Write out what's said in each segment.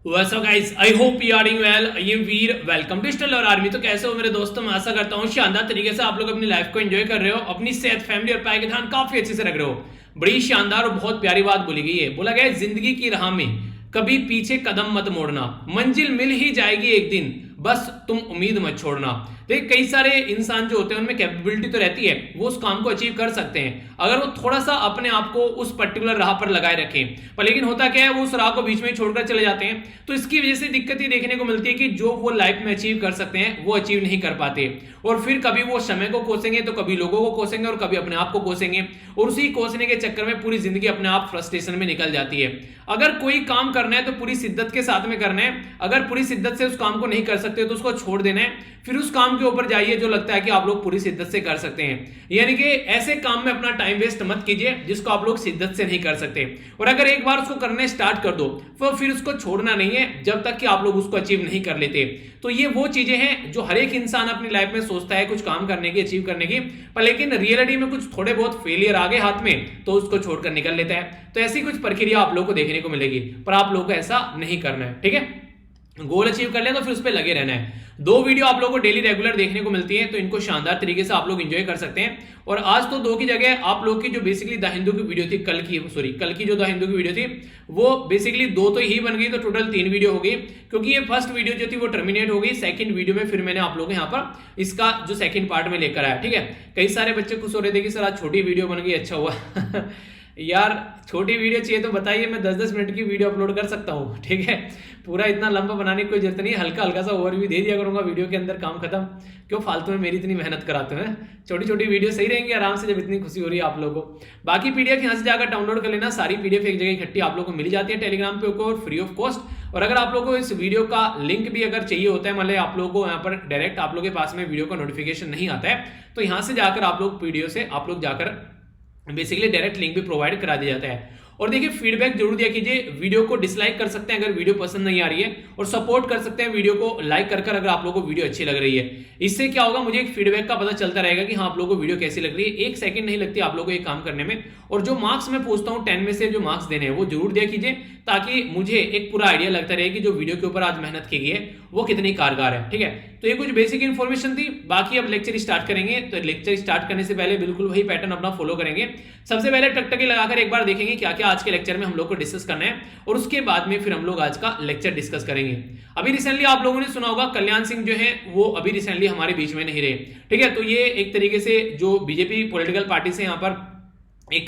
What's up guys? I hope you are doing well. I am Veer. Welcome to Stellar Army. तो कैसे हो मेरे दोस्तों? मैं आशा करता हूँ शानदार तरीके से आप लोग अपनी लाइफ को एंजॉय कर रहे हो, अपनी सेहत, फैमिली और पढ़ाई का ध्यान काफी अच्छे से रख रहे हो। बड़ी शानदार और बहुत प्यारी बात बोली गई है। बोला गया है जिंदगी की राह में कभी पीछे कदम मत मोड़ना, मंजिल मिल ही जाएगी एक दिन, बस तुम उम्मीद मत छोड़ना। देख, कई सारे इंसान जो होते हैं उनमें कैपेबिलिटी तो रहती है, वो उस काम को अचीव कर सकते हैं अगर वो थोड़ा सा अपने आप को उस पर्टिकुलर राह पर लगाए रखें। पर लेकिन होता क्या है, वो उस राह को बीच में छोड़कर चले जाते हैं, तो इसकी वजह से दिक्कत ही देखने को मिलती है कि जो वो लाइफ में अचीव कर सकते हैं वो अचीव नहीं कर पाते। और फिर कभी वो समय को कोसेंगे, तो कभी लोगों को कोसेंगे और कभी अपने आप को कोसेंगे, और उसी कोसने के चक्कर में पूरी जिंदगी अपने आप फ्रस्ट्रेशन में निकल जाती है। अगर कोई काम करना है तो पूरी शिद्दत के साथ में करना है, अगर पूरी शिद्दत से उस काम को नहीं कर सकते तो उसको छोड़ देना है, फिर उस काम के ऊपर जाइए जो लगता है कि आप लोग पूरी शिद्दत से कर सकते हैं। यानी कि ऐसे काम में अपना टाइम वेस्ट मत कीजिए जिसको आप लोग शिद्दत से नहीं कर सकते। और अगर एक बार उसको करने स्टार्ट कर दो तो फिर उसको छोड़ना नहीं है जब तक कि आप लोग उसको अचीव नहीं कर लेते। तो ये वो चीजें हैं जो हर एक इंसान अपनी लाइफ में सोचता है कुछ काम करने की, अचीव करने की, पर लेकिन रियलिटी में कुछ थोड़े बहुत फेलियर आ गए हाथ में तो उसको छोड़कर निकल लेता है। तो ऐसी कुछ प्रक्रिया आप लोग को देखने को मिलेगी, पर आप लोगों को ऐसा नहीं करना है। ठीक है, गोल अचीव कर लिया तो फिर उस पर लगे रहना है। 2 वीडियो आप लोगों को डेली रेगुलर देखने को मिलती है, तो इनको शानदार तरीके से आप लोग एंजॉय कर सकते हैं। और आज तो 2 की जगह आप लोग की जो बेसिकली द हिंदू की वीडियो थी, कल की जो द हिंदू की वीडियो थी वो बेसिकली 2 तो ही बन गई, तो टोटल 3 वीडियो हो गई, क्योंकि ये फर्स्ट वीडियो जो थी वो टर्मिनेट हो गई। सेकंड वीडियो में फिर मैंने आप लोगों को यहाँ पर इसका जो सेकंड पार्ट में लेकर आया। ठीक है, कई सारे बच्चे खुश हो रहे थे कि सर आज छोटी वीडियो बन गई, अच्छा हुआ यार छोटी वीडियो चाहिए तो बताइए, मैं 10-10 मिनट की वीडियो अपलोड कर सकता हूँ। ठीक है, पूरा इतना लंबा बनाने की कोई जरूरत नहीं, हल्का हल्का सा ओवरव्यू दे दिया करूंगा वीडियो के अंदर, काम खत्म। क्यों फालतू में मेरी इतनी मेहनत कराते हैं? छोटी छोटी वीडियो सही रहेंगी आराम से, जब इतनी खुशी हो रही है आप लोगों को। बाकी पीडीएफ यहाँ से जाकर डाउनलोड कर लेना, सारी पीडीएफ एक जगह इकट्ठी आप लोगों को मिल जाती है टेलीग्राम पे और फ्री ऑफ कॉस्ट। और अगर आप लोगों को इस वीडियो का लिंक भी अगर चाहिए होता है, मतलब आप लोगों को यहाँ पर डायरेक्ट आप लोगों के पास में वीडियो का नोटिफिकेशन नहीं आता है, तो यहाँ से जाकर आप लोग पीडीएफ से आप लोग जाकर बेसिकली डायरेक्ट लिंक भी प्रोवाइड करा दिया जाता है। और देखिए, फीडबैक जरूर दिया कीजिए, वीडियो को डिसलाइक कर सकते हैं अगर वीडियो पसंद नहीं आ रही है, और सपोर्ट कर सकते हैं वीडियो को लाइक कर अगर आप लोगों को वीडियो अच्छी लग रही है। इससे क्या होगा, मुझे एक फीडबैक का पता चलता रहेगा कि हाँ आप लोगों को वीडियो कैसी लग रही है। 1 सेकंड नहीं लगती आप लोगों को एक काम करने में। और जो मार्क्स मैं पूछता हूँ 10 में से जो मार्क्स देने हैं वो जरूर दिया कीजिए, ताकि मुझे एक पूरा आइडिया लगता रहे कि जो वीडियो के ऊपर आज मेहनत की गई है वो कितनी कारगर है। ठीक है, तो ये कुछ बेसिक इन्फॉर्मेशन थी। बाकी अब लेक्चर स्टार्ट करेंगे, तो लेक्चर स्टार्ट करने से पहले बिल्कुल वही पैटर्न अपना फॉलो करेंगे। सबसे पहले टकटकी लगाकर एक बार देखेंगे क्या क्या आज के लेक्चर में हम लोग को डिस्कस करना है, और उसके बाद में फिर हम लोग आज का लेक्चर डिस्कस करेंगे। अभी रिसेंटली आप लोगों ने सुना होगा कल्याण सिंह जो है वो अभी रिसेंटली हमारे बीच में नहीं रहे। ठीक है, तो ये एक तरीके से जो बीजेपी पॉलिटिकल पार्टी से यहाँ पर एक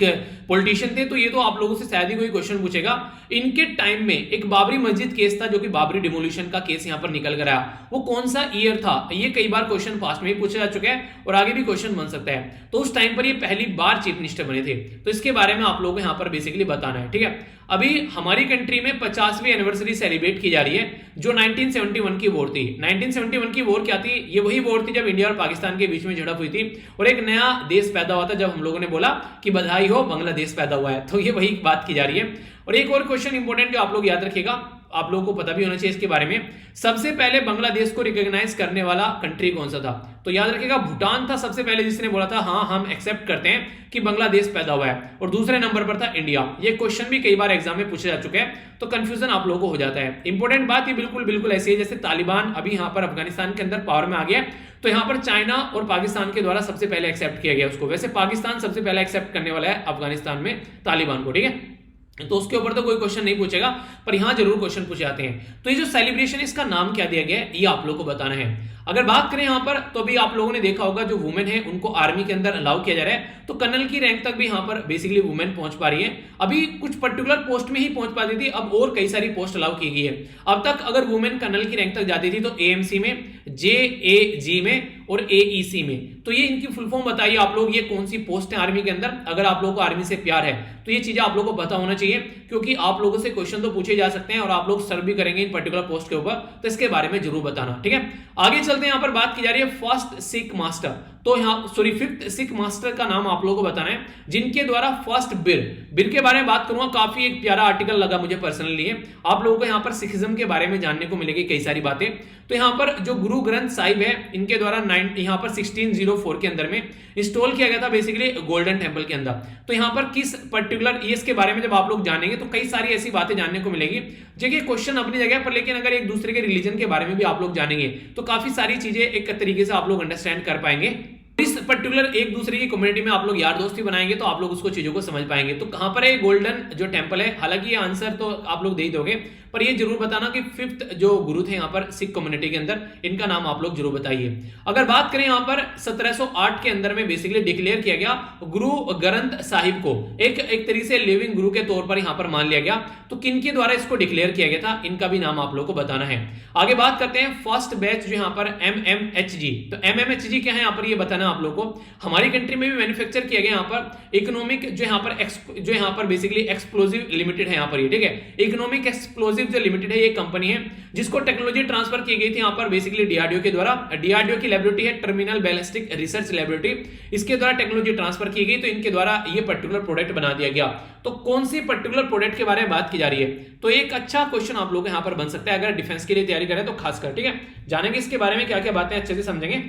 पॉलिटिशियन थे, तो ये तो आप लोगों से शायद ही कोई क्वेश्चन पूछेगा। इनके टाइम में एक बाबरी मस्जिद केस था, जो कि बाबरी डिमोलिशन का केस यहाँ पर निकल कर आया। वो कौन सा ईयर था, ये कई बार क्वेश्चन पास्ट में भी पूछा जा चुका है और आगे भी क्वेश्चन बन सकता है। तो उस टाइम पर ये पहली बार चीफ मिनिस्टर बने थे, तो इसके बारे में आप लोगों को यहाँ पर बेसिकली बताना है। ठीक है, अभी हमारी कंट्री में 50वीं एनिवर्सरी सेलिब्रेट की जा रही है, जो 1971 की वॉर थी। 1971 की वॉर क्या थी? ये वही वॉर थी जब इंडिया और पाकिस्तान के बीच में झड़प हुई थी और एक नया देश पैदा हुआ था, जब हम लोगों ने बोला कि बधाई हो बांग्लादेश पैदा हुआ है। तो ये वही बात की जा रही है। और एक और क्वेश्चन इंपॉर्टेंट जो आप लोग याद रखिएगा, आप लोगों को पता भी होना चाहिए इसके बारे में, सबसे पहले बांग्लादेश को रिकॉग्नाइज करने वाला कंट्री कौन सा था? तो याद रखिएगा भूटान था सबसे पहले जिसने बोला था हाँ हम एक्सेप्ट करते हैं कि बांग्लादेश पैदा हुआ है, और दूसरे नंबर पर था इंडिया। ये क्वेश्चन भी कई बार एग्जाम में पूछे जा चुके हैं, तो कंफ्यूजन आप लोगों को हो जाता है। इंपॉर्टेंट बात ये बिल्कुल ऐसी है जैसे तालिबान अभी यहाँ पर अफगानिस्तान के अंदर पावर में आ गया, तो यहाँ पर चाइना और पाकिस्तान के द्वारा सबसे पहले एक्सेप्ट किया गया उसको। वैसे पाकिस्तान सबसे पहले एक्सेप्ट करने वाला है अफगानिस्तान में तालिबान को। ठीक है, तो उसके ऊपर तो कोई क्वेश्चन नहीं पूछेगा, पर यहां जरूर क्वेश्चन पूछे जाते हैं। तो ये जो सेलिब्रेशन इसका नाम क्या दिया गया है ये आप लोगों को बताना है। अगर बात करें यहां पर, तो भी आप लोगों ने देखा होगा जो वुमेन है उनको आर्मी के अंदर अलाउ किया जा रहा है, तो कर्नल की रैंक तक भी यहां पर बेसिकली वुमेन पहुंच पा रही है। अभी कुछ पर्टिकुलर पोस्ट में ही पहुंच पाती थी, अब और कई सारी पोस्ट अलाउ की गई है। अब तक अगर वुमेन कर्नल की रैंक तक जाती थी तो एएमसी में, जेएजी में और एईसी में। तो ये इनकी फुल फॉर्म बताइए आप लोग, ये कौन सी पोस्ट है आर्मी के अंदर। अगर आप लोगों को आर्मी से प्यार है तो ये चीजें आप लोगों को पता होना चाहिए, क्योंकि आप लोगों से क्वेश्चन तो पूछे जा सकते हैं और आप लोग सर्व भी करेंगे इन पर्टिकुलर पोस्ट के ऊपर, तो इसके बारे में जरूर बताना। ठीक है, आगे चलते हैं। यहाँ पर बात की जा रही है फर्स्ट सिख मास्टर। तो यहाँ सॉरी फिफ्थ सिख मास्टर का नाम आप लोगों को बताना है जिनके द्वारा फर्स्ट बिर के बारे में बात करूंगा। काफी एक प्यारा आर्टिकल लगा मुझे पर्सनली है, आप लोगों को यहाँ पर सिखिज्म के बारे में जानने को मिलेगी कई सारी बातें। तो यहाँ पर जो गुरु ग्रंथ साहिब है इनके द्वारा यहाँ पर 1604 के अंदर में इंस्टॉल किया गया था बेसिकली गोल्डन टेम्पल के अंदर। तो यहाँ पर किस पर्टिकुलर ईयर्स के बारे में जब आप लोग जानेंगे तो कई सारी ऐसी बातें जानने को मिलेगी जो कि क्वेश्चन अपनी जगह पर, लेकिन अगर एक दूसरे के रिलीजन के बारे में भी आप लोग जानेंगे तो काफी सारी चीजें एक तरीके से आप लोग अंडरस्टैंड कर पाएंगे। इस पर्टिकुलर एक दूसरे की कम्युनिटी में आप लोग यार दोस्ती बनाएंगे तो आप लोग उसको चीजों को समझ पाएंगे। तो कहां पर है गोल्डन जो टेंपल है, हालांकि ये आंसर तो आप लोग दे ही दोगे, पर ये जरूर बताना कि फिफ्थ जो गुरु थे यहाँ पर सिख कम्युनिटी के अंदर, इनका नाम आप लोग जरूर बताइए। अगर बात करें यहाँ पर 1708 के अंदर में बेसिकली डिक्लेयर किया गया गुरु ग्रंथ साहिब को एक तरीके से लिविंग गुरु के तौर पर यहाँ पर मान लिया गया। तो किनके द्वारा इसको डिक्लेयर किया गया था, इनका भी नाम आप लोग को बताना है। आगे बात करते हैं फर्स्ट बैच जो यहाँ पर MMHG। तो MMHG क्या है यहाँ पर ये बताना आप लोग को। हमारी कंट्री में भी मैन्युफैक्चर किया गया यहाँ पर इकोनॉमिक जो यहाँ पर बेसिकली एक्सप्लोजिव लिमिटेड है यहाँ पर, ये ठीक है। इकोनॉमिक एक्सप्लोजिव जो लिमिटेड है ये कंपनी है जिसको टेक्नोलॉजी ट्रांसफर की गई थी यहाँ पर बेसिकली डीआरडीओ के द्वारा। डीआरडीओ की लैबोरेटरी है टर्मिनल बैलिस्टिक रिसर्च लैबोरेटरी, इसके द्वारा टेक्नोलॉजी ट्रांसफर की गई, तो इनके द्वारा ये पर्टिकुलर प्रोडक्ट बना दिया गया। तो कौन सी पर्टिकुलर प्रोडक्ट के बारे में बात की जा रही है, तो एक अच्छा क्वेश्चन आप लोग यहाँ पर बन सकता है अगर डिफेंस के लिए तैयारी करें तो खासकर, ठीक है। जानेंगे इसके बारे में क्या क्या बातें अच्छे से समझेंगे,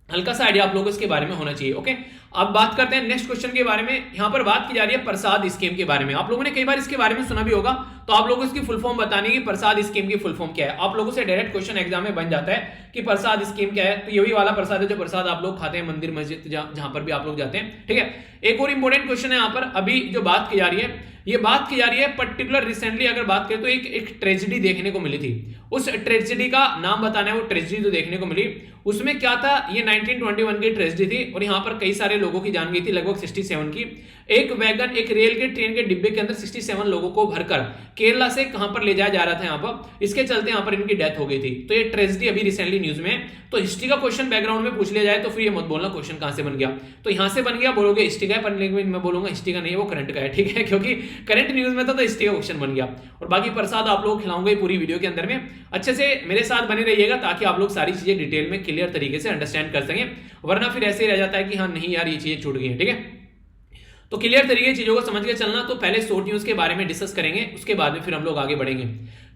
हल्का सा आइडिया आप लोगों को इसके बारे में होना चाहिए। ओके, अब बात करते हैं नेक्स्ट क्वेश्चन के बारे में। यहां पर बात की जा रही है प्रसाद स्कीम के बारे में। आप लोगों ने कई बार इसके बारे में सुना भी होगा, तो आप लोगों को इसकी फुल फॉर्म बतानी है कि प्रसाद स्कीम की फुल फॉर्म क्या है। आप लोगों से डायरेक्ट क्वेश्चन एग्जाम में बन जाता है कि प्रसाद स्कीम क्या है, तो यही वाला प्रसाद है जो प्रसाद आप लोग खाते हैं मंदिर मस्जिद जहां पर भी आप लोग जाते हैं, ठीक है। एक और इंपॉर्टेंट क्वेश्चन है यहाँ पर अभी जो बात की जा रही है, ये बात की जा रही है पर्टिकुलर रिसेंटली अगर बात करें तो एक ट्रेजेडी देखने को मिली थी। उस ट्रेजेडी का नाम बताना है, वो ट्रेजेडी जो देखने को मिली उसमें क्या था, ये 1921 की ट्रेजेडी थी और यहाँ पर कई सारे लोगों की जान गई थी, लगभग 67 की। एक वैगन एक रेल के ट्रेन के डिब्बे के अंदर 67 लोगों को भरकर केरला से कहां पर ले जाया जा रहा था यहाँ पर, इसके चलते यहाँ पर इनकी डेथ हो गई थी। तो ये ट्रेजेडी अभी रिसेंटली न्यूज में। तो हिस्ट्री का क्वेश्चन बैकग्राउंड में पूछ लिया जाए तो फिर ये मत बोलना क्वेश्चन कहां से बन गया, तो यहां से बन गया बोलोगे हिस्ट्री का है, पर मैं बोलूंगा हिस्ट्री का नहीं है, वो करंट का है, ठीक है, क्योंकि करंट न्यूज में तो हिस्ट्री का क्वेश्चन बन गया। और बाकी प्रसाद आप लोग खिलाऊंगा पूरी वीडियो के अंदर में, अच्छे से मेरे साथ बने रहिएगा ताकि आप लोग सारी चीजें डिटेल में क्लियर तरीके से अंडरस्टैंड कर सकें, वरना फिर ऐसे ही रह जाता है कि हाँ नहीं यार ये चीजें छूट गई है, ठीक है। तो क्लियर तरीके चीजों को समझ के चलना। तो पहले शॉर्ट न्यूज के बारे में डिस्कस करेंगे, उसके बाद में फिर हम लोग आगे बढ़ेंगे।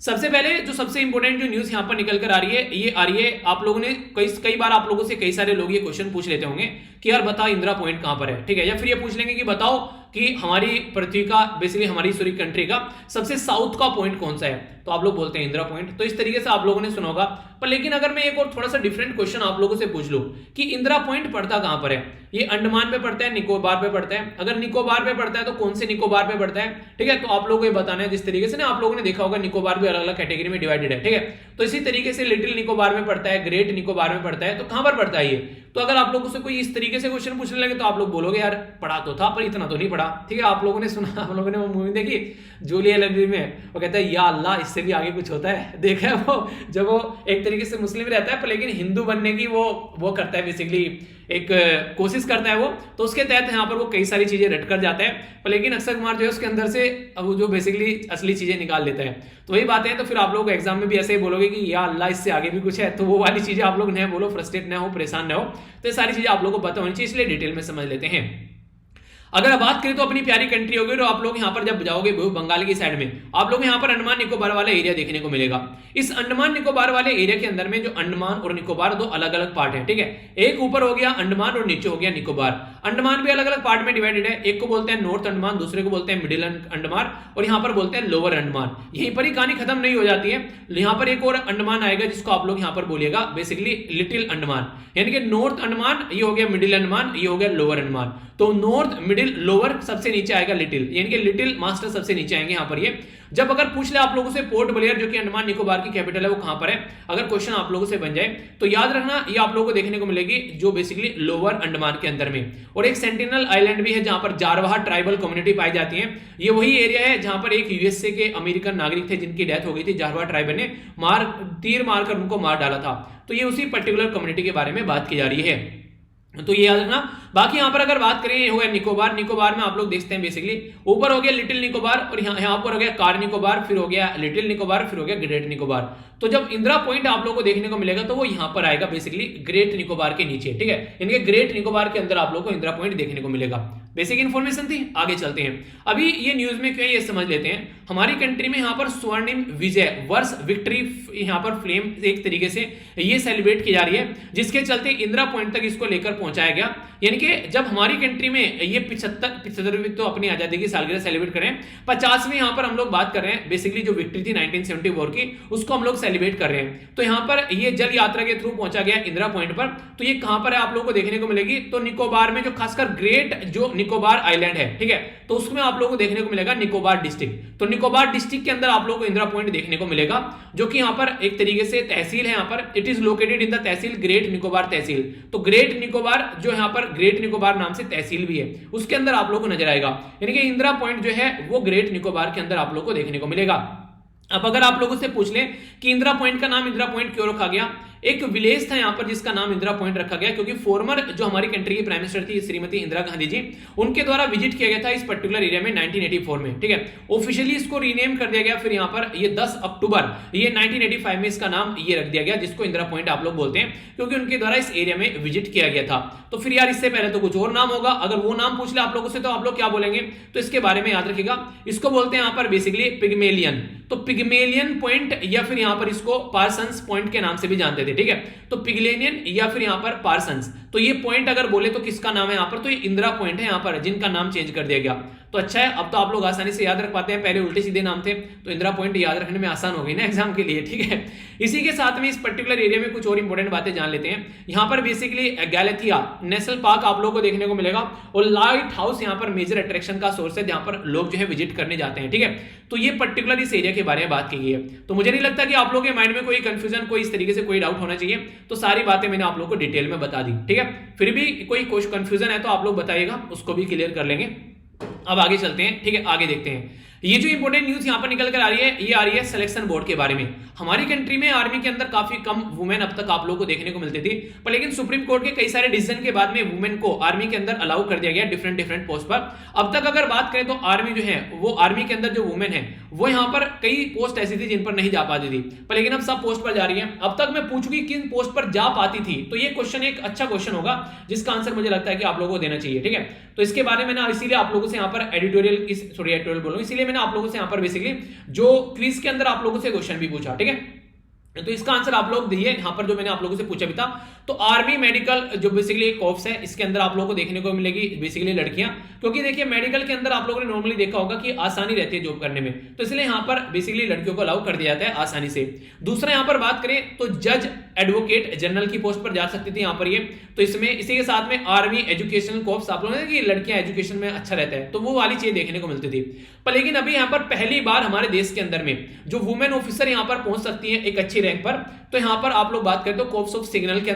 सबसे पहले जो सबसे इंपॉर्टेंट जो न्यूज यहां पर निकल कर आ रही है, ये आ रही है, आप लोगों ने कई बार आप लोगों से कई सारे लोग ये क्वेश्चन पूछ लेते होंगे कि यार बताओ इंदिरा पॉइंट कहां पर है, ठीक है, या फिर ये पूछ लेंगे कि बताओ कि हमारी पृथ्वी का बेसिकली हमारी सूर्य कंट्री का सबसे साउथ का पॉइंट कौन सा है, तो आप लोग बोलते हैं इंदिरा पॉइंट। तो इस तरीके से आप लोगों ने सुना होगा, पर लेकिन अगर मैं एक और थोड़ा सा डिफरेंट क्वेश्चन आप लोगों से पूछ लूं कि इंदिरा पॉइंट पड़ता कहां पर है, ये अंडमान पे पड़ता है, निकोबार पे पड़ता है, अगर निकोबार पे पड़ता है तो कौन से निकोबार पे पड़ता है, ठीक है। तो आप लोगों को ये बताना है जिस तरीके से ना आप लोगों ने देखा होगा निकोबार भी अलग अलग कैटेगरी में डिवाइडेड है, ठीक है। तो इसी तरीके से लिटिल निकोबार में पड़ता है, ग्रेट निकोबार में पड़ता है, तो कहां पर पड़ता है ये। तो अगर आप लोगों से कोई इस तरीके से क्वेश्चन पूछने लगे तो आप लोग बोलोगे यार पढ़ा तो था पर इतना तो नहीं पढ़ा, ठीक है। आप लोगों ने सुना, आप लोगों ने वो मूवी देखी जूलिया लग्जरी में, वो कहता है या अल्लाह इससे भी आगे कुछ होता है, देखा है वो, जब वो एक तरीके से मुस्लिम रहता है पर लेकिन हिंदू बनने की वो करता है, बेसिकली एक कोशिश करता है वो, तो उसके तहत यहाँ पर वो कई सारी चीजें रट कर जाता है, पर लेकिन अक्षय कुमार जो है उसके अंदर से अब जो बेसिकली असली चीजें निकाल लेता है। तो वही बात है, तो फिर आप लोग एग्जाम में भी ऐसे ही बोलोगे कि या अल्लाह इससे आगे भी कुछ है, तो वो वाली चीजें आप लोग न बोलो, फ्रस्ट्रेट न हो, परेशान न हो। तो ये सारी चीजें आप लोग को पता होनी चाहिए, इसलिए डिटेल में समझ लेते हैं। अगर बात करें तो अपनी प्यारी कंट्री होगी, तो आप लोग यहाँ पर जब जाओगे बंगाल की साइड में, आप लोग यहाँ पर अंडमान निकोबार वाला एरिया देखने को मिलेगा। इस अंडमान निकोबार वाले एरिया के अंदर में जो अंडमान और निकोबार दो अलग अलग पार्ट है, ठीक है। एक ऊपर हो गया अंडमान और नीचे हो गया निकोबार। अंडमान भी अलग अलग पार्ट में डिवाइडेड है, एक को बोलते हैं नॉर्थ अंडमान, दूसरे को बोलते हैं मिडिल अंडमान, और यहाँ पर बोलते हैं लोअर अंडमान। यहीं पर ही कहानी खत्म नहीं हो जाती है, यहाँ पर एक और अंडमान आएगा जिसको आप लोग यहाँ पर बोलिएगा बेसिकली लिटिल अंडमान, यानी कि नॉर्थ अंडमान ये हो गया, मिडिल अंडमान ये हो गया, लोअर अंडमान। तो नॉर्थ मिडिल लोअर सबसे नीचे आएगा लिटिल, यानी कि लिटिल मास्टर सबसे नीचे आएंगे यहाँ पर। ये जब अगर पूछ ले आप लोगों से पोर्ट ब्लेयर जो कि अंडमान निकोबार की कैपिटल है वो कहां पर है, अगर क्वेश्चन आप लोगों से बन जाए तो याद रखना ये आप लोगों को देखने को मिलेगी जो बेसिकली लोअर अंडमान के अंदर में। और एक सेंटिनल आइलैंड भी है जहां पर जारवाहा ट्राइबल कम्युनिटी पाई जाती है। ये वही एरिया है जहां पर एक यूएसए के अमेरिकन नागरिक थे जिनकी डेथ हो गई थी, जारवाहा ट्राइबल ने तीर मारकर उनको मार डाला था। तो ये उसी पर्टिकुलर कम्युनिटी के बारे में बात की जा रही है। तो ये याद रखना। बाकी यहां पर अगर बात करें हो गया निकोबार, निकोबार में आप लोग देखते हैं बेसिकली ऊपर हो गया लिटिल निकोबार और यहाँ पर हो गया कार निकोबार, फिर हो गया लिटिल निकोबार, फिर हो गया ग्रेट निकोबार। तो जब इंदिरा पॉइंट आप लोग को देखने को मिलेगा तो वो यहां पर आएगा बेसिकली ग्रेट निकोबार के नीचे, ठीक है। इनके ग्रेट निकोबार के अंदर आप लोग को इंदिरा पॉइंट देखने को मिलेगा। बेसिक इन्फॉर्मेशन थी, आगे चलते हैं। अभी ये न्यूज में क्यों ये समझ लेते हैं। हमारी कंट्री में यहाँ पर स्वर्णिम विजय वर्ष विक्ट्री यहाँ पर फ्लेम एक तरीके से ये सेलिब्रेट की जा रही है, जिसके चलते इंदिरा पॉइंट तक इसको लेकर पहुंचाया गया। यानी कि जब हमारी कंट्री में ये 75वीं तो अपनी आजादी की सालगिरह सेलिब्रेट करें, 50वीं यहाँ पर हम लोग बात कर रहे हैं बेसिकली जो विक्ट्री थी 1974 की, उसको हम लोग सेलिब्रेट कर रहे हैं। तो यहाँ पर ये जल यात्रा के थ्रू पहुंचा गया इंदिरा पॉइंट पर। तो ये कहां पर है आप लोगों को देखने को मिलेगी, तो निकोबार में, जो खासकर ग्रेट जो निकोबार आइलैंड है, ठीक है, तो उसमें आप लोगों को देखने को मिलेगा निकोबार डिस्ट्रिक्ट। तो निकोबार डिस्ट्रिक्ट के अंदर आप लोगों को इंदिरा पॉइंट देखने को मिलेगा, जो कि यहाँ पर एक तरीके से तहसील है। यहाँ पर it is located in the तहसील ग्रेट निकोबार तहसील। तो ग्रेट निकोबार जो यहाँ पर ग्रेट निकोबार नाम से तहसील भी है, उसके अंदर आप लोगों को नजर आएगा। यानी कि इंदिरा पॉइंट जो है वो ग्रेट निकोबार के अंदर आप लोगों को देखने को मिलेगा। अब अगर आप लोगों से पूछ लें कि इंदिरा पॉइंट का नाम इंदिरा पॉइंट क्यों रखा गया, एक विलेज था यहाँ पर जिसका नाम इंदिरा पॉइंट रखा गया, क्योंकि फॉर्मर जो हमारी कंट्री की प्राइम मिनिस्टर थी श्रीमती इंदिरा गांधी जी, उनके द्वारा विजिट किया गया था इस पर्टिकुलर एरिया में 1984 में, ठीक है। ऑफिशियली इसको रीनेम कर दिया गया, फिर यहाँ पर ये 10 अक्टूबर ये 1985 में इसका नाम ये रख दिया गया, जिसको इंदिरा पॉइंट आप लोग बोलते हैं, क्योंकि उनके द्वारा इस एरिया में विजिट किया गया था। तो फिर यार इससे पहले तो कुछ और नाम होगा, अगर वो नाम पूछ ले आप लोगों से तो आप लोग क्या बोलेंगे, तो इसके बारे में याद रखिएगा। इसको बोलते हैं यहाँ पर बेसिकली पिग्मेलियन। तो पिग्मेलियन पॉइंट या फिर यहाँ पर इसको पार्सन्स पॉइंट के नाम से भी जानते थे, ठीक है। तो पिग्मेलियन या फिर यहाँ पर पार्सन्स, तो ये पॉइंट अगर बोले तो किसका नाम है यहाँ पर, तो ये इंदिरा पॉइंट है यहाँ पर, जिनका नाम चेंज कर दिया गया। तो अच्छा है, अब तो आप लोग आसानी से याद रख पाते हैं, पहले उल्टे सीधे नाम थे, तो इंदिरा पॉइंट याद रखने में आसान हो गई ना एग्जाम के लिए, ठीक है। इसी के साथ में इस पर्टिकुलर एरिया में कुछ और इंपॉर्टेंट बातें जान लेते हैं। यहाँ पर बेसिकली गैलेथिया नेशनल पार्क आप लोगों को देखने को मिलेगा, और लाइट हाउस यहाँ पर मेजर अट्रैक्शन का सोर्स है, जहां पर लोग जो है विजिट करने जाते हैं, ठीक है। तो ये पर्टिकुलर इस एरिया के बारे में बात की गई है। तो मुझे नहीं लगता कि आप लोगों के माइंड में कोई कंफ्यूजन, कोई इस तरीके से कोई डाउट होना चाहिए। तो सारी बातें मैंने आप लोगों को डिटेल में बता दी, ठीक है। फिर भी कोई कंफ्यूजन है तो आप लोग बताइएगा, उसको भी क्लियर कर लेंगे। अब आगे चलते हैं, ठीक है, आगे देखते हैं। ये जो इंपॉर्टेंट न्यूज यहां पर निकल कर आ रही है, ये आ रही है सिलेक्शन बोर्ड के बारे में। हमारी कंट्री में आर्मी के अंदर काफी कम वुमेन अब तक आप लोगों को देखने को मिलती थी, पर लेकिन सुप्रीम कोर्ट के कई सारे डिसीजन के बाद में वुमेन को आर्मी के अंदर अलाउ कर दिया गया डिफरेंट पोस्ट पर। अब तक अगर बात करें तो आर्मी जो है वो आर्मी के अंदर जो वुमेन है वो यहाँ पर कई पोस्ट ऐसी थी जिन पर नहीं जा पाती थी, पर लेकिन अब सब पोस्ट पर जा रही है। अब तक मैं पूछूंगी किन पोस्ट पर जा पाती थी, तो ये क्वेश्चन एक अच्छा क्वेश्चन होगा, जिसका आंसर मुझे लगता है कि आप लोगों को देना चाहिए, ठीक है। तो इसके बारे में ना इसीलिए आप लोगों से यहाँ पर एडिटोरियल बोल रहा हूं, इसीलिए मैंने आप लोगों से यहाँ पर बेसिकली जो क्विज के अंदर आप लोगों से क्वेश्चन भी पूछा, ठीक है। तो इसका आंसर आप लोग दिए यहां पर, जो मैंने आप लोगों से पूछा भी था। तो आर्मी मेडिकल जो बेसिकली कोर्स है, इसके अंदर आप लोगों को देखने को मिलेगी बेसिकली लड़कियां, क्योंकि देखिए मेडिकल के अंदर आप लोगों ने नॉर्मली देखा होगा कि आसानी रहती है जॉब करने में, तो इसलिए यहां पर बेसिकली लड़कियों को अलाउ कर दिया जाता है आसानी से। दूसरा यहां पर बात करें तो जज एडवोकेट जनरल की पोस्ट पर जा सकती थी यहां पर ये। तो इसमें इसी के साथ में आर्मी एजुकेशनल कोर्स, आप लोगों ने कि लड़कियां एजुकेशन में अच्छा रहता है, तो वो वाली चीज देखने को मिलती थी। पर लेकिन अभी यहां पर पहली बार हमारे देश के अंदर में जो वुमेन ऑफिसर यहां पर पहुंच सकती है एक अच्छी रैंक पर, तो यहां पर आप लोग बात करें तो कोर्प्स ऑफ सिग्नल के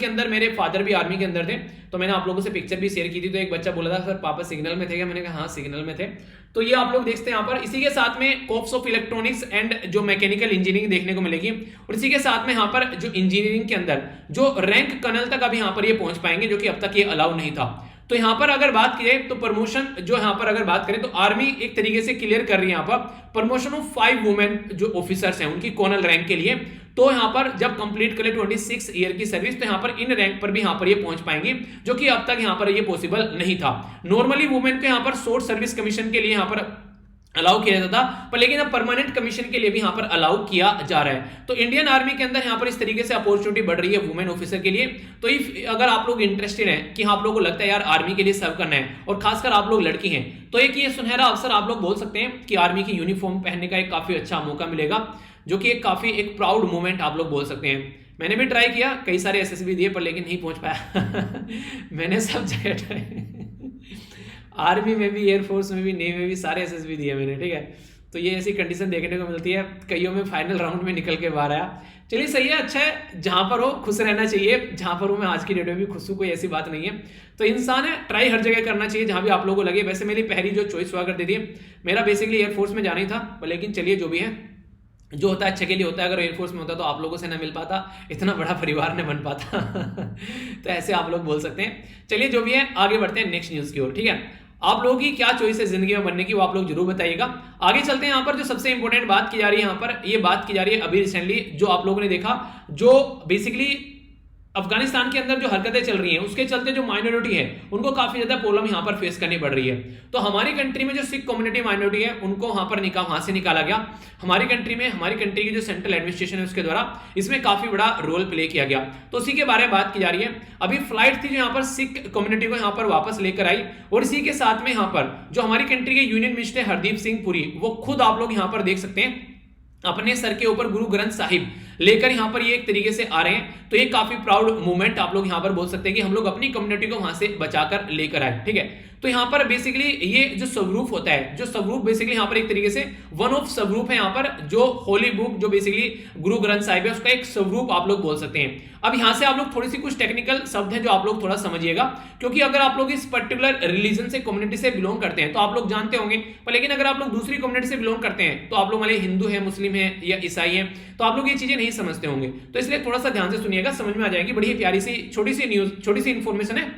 अंदर मेरे फादर भी आर्मी के अंदर थे, तो मैंने आप लोगों से पिक्चर भी शेयर की थी। तो एक बच्चा बोला था सर पापा सिग्नल में थे क्या, मैंने कहा हाँ सिग्नल में थे। तो ये आप लोग देखते हैं यहाँ पर। इसी के साथ में कोर्प्स ऑफ इलेक्ट्रॉनिक्स एंड जो मैकेनिकल इंजीनियरिंग देखने को मिलेगी, और इसी के साथ में यहाँ पर जो इंजीनियरिंग के अंदर जो रैंक कर्नल तक अभी यहाँ पर ये पहुंच पाएंगे, जो कि अब तक ये अलाउ नहीं था। तो यहां पर अगर बात करें तो प्रमोशन जो यहां पर अगर बात करें तो आर्मी एक तरीके से क्लियर कर रही है यहां पर प्रमोशन ऑफ 5 वुमेन जो ऑफिसर्स हैं उनकी कर्नल रैंक के लिए। तो यहां पर जब कंप्लीट करें 26 ईयर की सर्विस, तो यहां पर इन रैंक पर भी यहां पर ये पहुंच पाएंगे, जो कि अब तक यहां पर ये पॉसिबल नहीं था। नॉर्मली वुमेन को यहां पर शॉर्ट सर्विस कमीशन के लिए यहां पर अलाउ किया जाता था, पर लेकिन अब परमानेंट कमीशन के लिए भी यहां पर अलाउ किया जा रहा है। तो इंडियन आर्मी के अंदर यहां पर इस तरीके से अपॉर्चुनिटी बढ़ रही है वुमेन ऑफिसर के लिए। तो इफ अगर आप लोग इंटरेस्टेड हैं कि आप लोगों को लगता है यार आर्मी के लिए सर्व करना है, और खासकर आप लोग लड़की हैं, तो एक ये सुनहरा अवसर आप लोग बोल सकते हैं कि आर्मी की यूनिफॉर्म पहनने का एक काफी अच्छा मौका मिलेगा, जो कि एक काफी एक प्राउड मोमेंट आप लोग बोल सकते हैं। मैंने भी ट्राई किया, कई सारे एसएसबी दिए, पर लेकिन नहीं पहुंच पाया मैंने सब जगह ट्राई आर्मी में भी, एयरफोर्स में भी, नेवी में भी, सारे एसएसबी दिए मैंने, ठीक है। तो ये ऐसी कंडीशन देखने को मिलती है, कईयों में फाइनल राउंड में निकल के बाहर आया। चलिए सही है, अच्छा है, जहां पर हो खुश रहना चाहिए। जहां पर हो, मैं आज की डेट में भी खुश हूं, कोई ऐसी बात नहीं है। तो इंसान है, ट्राई हर जगह करना चाहिए जहां भी आप लोगों को लगे। वैसे मेरी पहली जो चॉइस हुआ करती थी, मेरा बेसिकली एयरफोर्स में जाना ही था, पर लेकिन चलिए जो भी है, जो होता है अच्छे के लिए होता है, अगर एयरफोर्स में होता तो आप लोगों से ना मिल पाता, इतना बड़ा परिवार न बन पाता तो ऐसे आप लोग बोल सकते हैं। चलिए जो भी है आगे बढ़ते हैं नेक्स्ट न्यूज की ओर, ठीक है। आप लोगों की क्या चॉइस है जिंदगी में बनने की, वो आप लोग जरूर बताइएगा। आगे चलते हैं। यहाँ पर जो सबसे इंपॉर्टेंट बात की जा रही है, यहाँ पर ये बात की जा रही है अभी रिसेंटली जो आप लोगों ने देखा, जो बेसिकली अफगानिस्तान के अंदर जो हरकतें चल रही हैं उसके चलते जो माइनॉरिटी है उनको काफी ज्यादा प्रॉब्लम यहां पर फेस करनी पड़ रही है। तो हमारी कंट्री में जो सिख कम्युनिटी माइनॉरिटी है उनको वहां पर वहां से निकाला गया। हमारी कंट्री में हमारी कंट्री की जो सेंट्रल एडमिनिस्ट्रेशन है उसके द्वारा इसमें काफी बड़ा रोल प्ले किया गया। तो उसी के बारे में बात की जा रही है। अभी फ्लाइट थी जो यहाँ पर सिख कम्युनिटी को यहाँ पर वापस लेकर आई, और इसी के साथ में यहाँ पर जो हमारी कंट्री के यूनियन मिनिस्टर हरदीप सिंह पुरी, वो खुद आप लोग यहाँ पर देख सकते हैं अपने सर के ऊपर गुरु ग्रंथ साहिब लेकर यहां पर ये एक तरीके से आ रहे हैं। तो ये काफी प्राउड मूवमेंट आप लोग यहां पर बोल सकते हैं कि हम लोग अपनी कम्युनिटी को वहां से बचाकर लेकर आए, ठीक है। तो यहां पर बेसिकली ये जो स्वरूप होता है, जो स्वरूप बेसिकली यहां पर एक तरीके से वन ऑफ स्वरूप है, यहां पर जो होली बुक जो बेसिकली गुरु ग्रंथ साहिब है उसका एक स्वरूप आप लोग बोल सकते हैं। अब यहां से आप लोग थोड़ी सी कुछ टेक्निकल शब्द हैं जो आप लोग थोड़ा समझिएगा, क्योंकि अगर आप लोग इस पर्टिकुलर रिलीजन से कम्युनिटी से बिलोंग करते हैं तो आप लोग जानते होंगे, पर लेकिन अगर आप लोग दूसरी कम्युनिटी से बिलोंग करते हैं तो आप लोग वाले हिंदू है, मुस्लिम है या ईसाई है, तो आप लोग ये चीजें नहीं समझते होंगे। तो इसलिए थोड़ा सा ध्यान से सुनिएगा, समझ में आ जाएगी। बड़ी प्यारी सी छोटी सी न्यूज, छोटी सी इंफॉर्मेशन है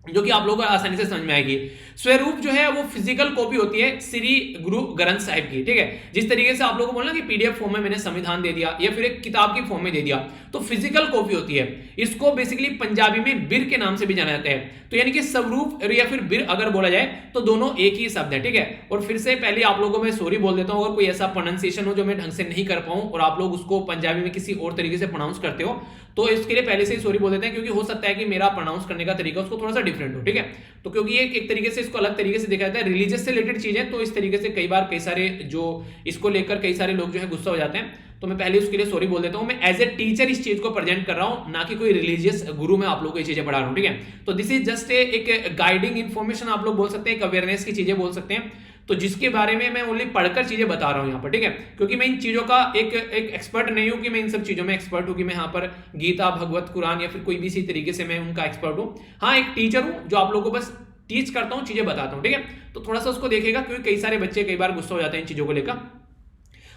जो कि आप लोगों को आसानी से समझ में आएगी। स्वरूप जो है वो फिजिकल कॉपी होती है श्री गुरु ग्रंथ साहिब की, ठीक है। जिस तरीके से आप लोगों को बोलना कि पीडीएफ फॉर्म में मैंने संविधान दे दिया या फिर एक किताब की फॉर्म में दे दिया, तो फिजिकल कॉपी होती है। इसको बेसिकली पंजाबी में बिर के नाम से भी जाना जाता है। तो यानी कि स्वरूप या फिर बिर अगर बोला जाए तो दोनों एक ही शब्द है, ठीक है। और फिर से पहले आप लोगों को मैं सॉरी बोल देता हूं अगर कोई ऐसा प्रोनाउंसिएशन हो जो मैं ढंग से नहीं कर पाऊं और आप लोग उसको पंजाबी में किसी और तरीके से प्रोनाउंस करते हो, तो इसके लिए पहले से ही सॉरी बोल देते हैं, क्योंकि हो सकता है कि मेरा प्रोनाउंस करने का तरीका उसको थोड़ा सा डिफरेंट हो, ठीक है। तो क्योंकि ये एक तरीके से इसको अलग तरीके से देखा जाता है, रिलीजियस से रिलेटेड चीज है, तो इस तरीके से कई बार कई सारे जो इसको लेकर कई सारे लोग जो है गुस्सा हो जाते हैं। तो मैं पहले उसके लिए सॉरी बोल देता हूं। मैं एज ए टीचर इस चीज को प्रेजेंट कर रहा हूं, ना कि कोई रिलीजियस गुरु में आप लोगों को ये चीजें पढ़ा रहा हूं, ठीक है। तो दिस इज जस्ट एक गाइडिंग इंफॉर्मेशन आप लोग बोल सकते हैं, एक अवेयरनेस की चीजें बोल सकते हैं, तो जिसके बारे में मैं ओनली पढ़कर चीजें बता रहा हूं यहाँ पर, ठीक है। क्योंकि मैं इन चीजों का एक एक्सपर्ट नहीं हूं कि मैं इन सब चीजों में एक्सपर्ट हूं कि मैं यहाँ पर गीता, भगवत, कुरान या फिर कोई भी इसी तरीके से मैं उनका एक्सपर्ट हूं। हाँ, एक टीचर हूं जो आप लोगों को बस टीच करता हूं, चीजें बताता हूं, ठीक है। तो थोड़ा सा उसको देखेगा, क्योंकि कई सारे बच्चे कई बार गुस्सा हो जाते हैं इन चीजों को लेकर।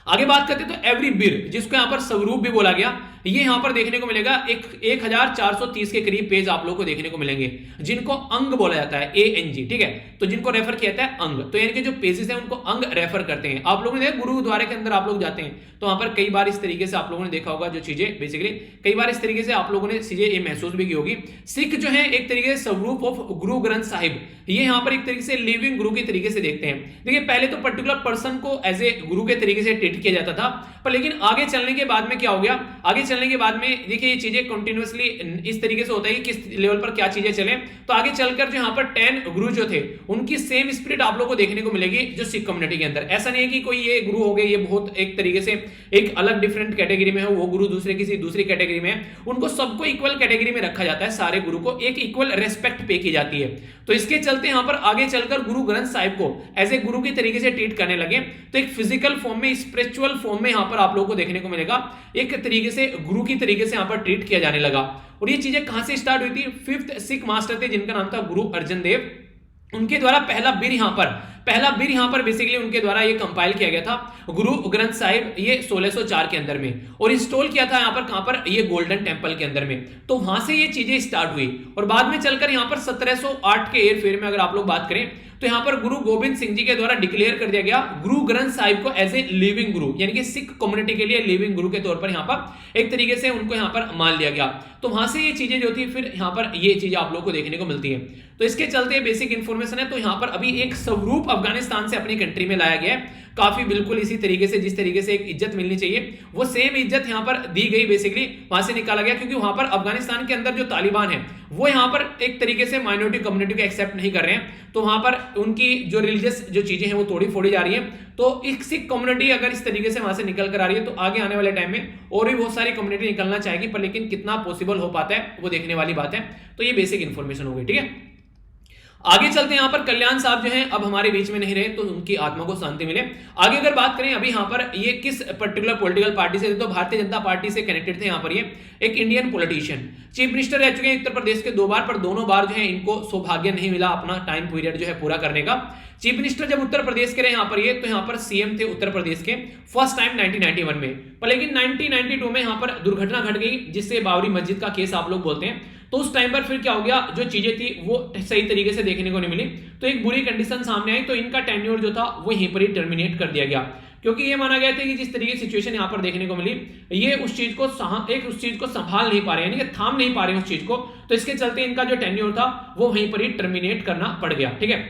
आगे बात करते हैं तो एवरी बिर, जिसको यहां पर स्वरूप भी बोला गया, ये यहां पर देखने को मिलेगा 1430 के करीब पेज आप लोगों को देखने को मिलेंगे, जिनको अंग बोला जाता है, ANG, ठीक है। तो जिनको रेफर किया जाता है अंग, तो यानी कि जो पेजेस हैं उनको अंग रेफर करते हैं। आप लोगों ने देखा गुरुद्वारे के अंदर आप लोग जाते हैं तो वहां पर कई बार इस तरीके से आप लोगों ने देखा होगा, जो चीजें बेसिकली कई बार इस तरीके से आप लोगों ने चीजें ये महसूस भी की होगी। सिख जो है एक तरीके से स्वरूप ऑफ गुरु ग्रंथ साहिब, ये यहां पर एक तरीके से लिविंग गुरु के तरीके से देखते हैं। देखिए पहले तो पर्टिकुलर पर्सन को एज ए गुरु के तरीके से ट्रीट किया जाता था, पर लेकिन आगे चलने के बाद में क्या हो गया, आगे चलने के बाद में देखिए ये चीजें कंटिन्यूअसली इस तरीके से होता है कि किस लेवल पर क्या चीजें चले। तो आगे चलकर जो यहाँ पर 10 गुरु जो थे उनकी सेम स्पिरिट आप लोगों को देखने को मिलेगी जो सिख कम्युनिटी के अंदर। ऐसा नहीं है कि कोई ये गुरु हो गए ये बहुत एक तरीके से एक अलग डिफरेंट कैटेगरी में है, वो गुरु दूसरे किसी दूसरी कैटेगरी में है, उनको सबको इक्वल कैटेगरी में रखा जाता है, सारे गुरु को एक इक्वल रेस्पेक्ट पे की जाती है। तो इसके चलते यहाँ पर आगे चलकर गुरु ग्रंथ साहिब को एज ए गुरु की तरीके से ट्रीट करने लगे। तो एक फिजिकल फॉर्म में, स्पिरिचुअल फॉर्म में यहाँ पर आप लोगों को देखने को मिलेगा एक तरीके से गुरु की तरीके से यहाँ पर ट्रीट किया जाने लगा। और ये चीजें कहां से स्टार्ट हुई थी, 5th सिख मास्टर थे जिनका नाम था गुरु अर्जन देव, उनके द्वारा पहला बिर यहां पर बेसिकली उनके द्वारा ये कंपाइल किया गया था गुरु ग्रंथ साहिब, ये 1604 के अंदर में, और इंस्टॉल किया था यहां पर कहां पर, ये गोल्डन टेंपल के अंदर में। तो वहां से ये चीजें स्टार्ट हुई और बाद में चलकर यहां पर 1708 के एयरफेयर में अगर आप लोग बात करें तो यहां पर गुरु गोबिंद सिंह जी के द्वारा डिक्लेयर कर दिया गया गुरु ग्रंथ साहिब को एज ए लिविंग गुरु, यानी कि सिख कम्युनिटी के लिए लिविंग गुरु के तौर पर यहां पर एक तरीके से उनको यहां पर मान लिया गया। तो वहां से ये चीजें जो थी फिर यहां पर ये चीजें आप लोग को देखने को मिलती है। तो इसके चलते बेसिक इंफॉर्मेशन है। तो यहां पर अभी एक स्वरूप अफगानिस्तान से अपनी कंट्री में लाया गया है, काफी बिल्कुल इसी तरीके से जिस तरीके से एक इज्जत मिलनी चाहिए वो सेम इज्जत यहां पर दी गई, बेसिकली वहां से निकाला गया, क्योंकि वहां पर अफगानिस्तान के अंदर जो तालिबान है वो यहां पर एक तरीके से माइनॉरिटी कम्युनिटी को एक्सेप्ट नहीं कर रहे हैं। तो वहां पर उनकी जो रिलीजियस जो चीजें हैं वो तोड़ी फोड़ी जा रही है। तो एक सिख कम्युनिटी अगर इस तरीके से वहां से निकल कर आ रही है तो आगे आने वाले टाइम में और भी बहुत सारी कम्युनिटी निकलना चाहेगी, पर लेकिन कितना पॉसिबल हो पाता है वो देखने वाली बात है। तो ये बेसिक इंफॉर्मेशन हो गई, ठीक है। आगे चलते हैं, यहाँ पर कल्याण साहब जो हैं अब हमारे बीच में नहीं रहे, तो उनकी आत्मा को शांति मिले। आगे अगर बात करें अभी यहाँ पर ये किस पर्टिकुलर पॉलिटिकल पार्टी से थे, तो भारतीय जनता पार्टी से कनेक्टेड थे। यहाँ पर ये एक इंडियन पॉलिटिशियन चीफ मिनिस्टर रह चुके हैं उत्तर प्रदेश के 2 बार, पर दोनों बार जो है इनको सौभाग्य नहीं मिला अपना टाइम पीरियड जो है पूरा करने का। चीफ मिनिस्टर जब उत्तर प्रदेश के रहे यहाँ पर ये, तो यहाँ पर सीएम थे उत्तर प्रदेश के फर्स्ट टाइम 1991 में, पर लेकिन 1992 में यहाँ पर दुर्घटना घट गई, जिससे बाबरी मस्जिद का केस आप लोग बोलते हैं। तो उस टाइम पर फिर क्या हो गया, जो चीजें थी वो सही तरीके से देखने को नहीं मिली, तो एक बुरी कंडीशन सामने आई, तो इनका टेन्योर जो था वो यहीं पर ही टर्मिनेट कर दिया गया, क्योंकि ये माना गया था कि जिस तरीके की सिचुएशन यहाँ पर देखने को मिली, ये उस चीज को संभाल नहीं पा रहे, यानी कि थाम नहीं पा रहे उस चीज को, तो इसके चलते इनका जो टेन्योर था वो वहीं पर ही टर्मिनेट करना पड़ गया। ठीक है,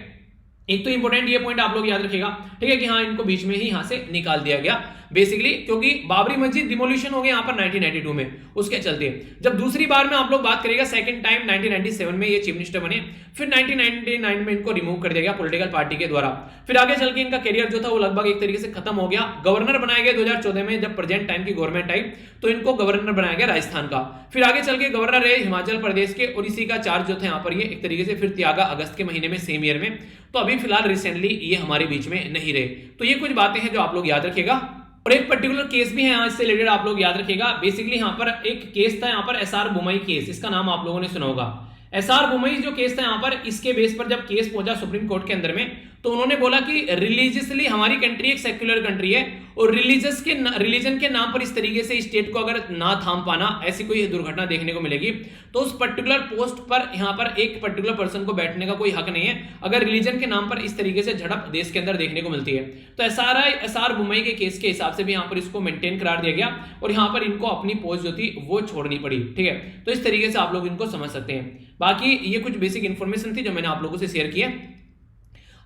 एक तो इंपॉर्टेंट ये पॉइंट आप लोग याद रखिएगा, ठीक है, कि हाँ इनको बीच में ही यहां से निकाल दिया गया बेसिकली, क्योंकि बाबरी मस्जिद डिमोलिशन हो गया यहाँ पर 1992 में, उसके चलते। जब दूसरी बार में आप लोग बात करेगा, सेकंड टाइम 1997 में ये चीफ मिनिस्टर बने, फिर 1999 में इनको रिमूव कर दिया गया पॉलिटिकल पार्टी के द्वारा। फिर आगे चल के इनका करियर जो था वो लगभग एक तरीके से खत्म हो गया। गवर्नर बनाया गया 2014 में, जब प्रेजेंट टाइम की गवर्नमेंट आई तो इनको गवर्नर बनाया गया राजस्थान का। फिर आगे चल के गवर्नर रहे हिमाचल प्रदेश के, और इसी का चार्ज जो था यहाँ पर ये एक तरीके से फिर त्यागा अगस्त के महीने में सेम ईयर में। तो अभी फिलहाल रिसेंटली ये हमारे बीच में नहीं रहे। तो ये कुछ बातें हैं जो आप लोग याद रखिएगा, और एक पर्टिकुलर केस भी है यहाँ से रिलेटेड आप लोग याद रखिएगा। बेसिकली यहाँ पर एक केस था यहाँ पर एसआर बुमई केस, इसका नाम आप लोगों ने सुना होगा। एसआर बुमई जो केस था यहाँ पर, इसके बेस पर जब केस पहुंचा सुप्रीम कोर्ट के अंदर में, तो उन्होंने बोला कि रिलीजियसली हमारी कंट्री एक सेक्युलर कंट्री है, और रिलीजन के नाम पर इस तरीके से स्टेट को अगर ना थाम पाना, ऐसी कोई दुर्घटना देखने को मिलेगी, तो उस पर्टिकुलर पोस्ट पर यहाँ पर एक पर्टिकुलर पर्सन को बैठने का कोई हक नहीं है, अगर रिलीजन के नाम पर इस तरीके से झड़प देश के अंदर देखने को मिलती है। तो एसआर बुमई के केस के हिसाब से भी यहाँ पर इसको मेंटेन करार दिया गया, और यहाँ पर इनको अपनी पोस्ट जो थी वो छोड़नी पड़ी। ठीक है, तो इस तरीके से आप लोग इनको समझ सकते हैं। बाकी ये कुछ बेसिक इंफॉर्मेशन थी जो मैंने आप लोगों से शेयर की है।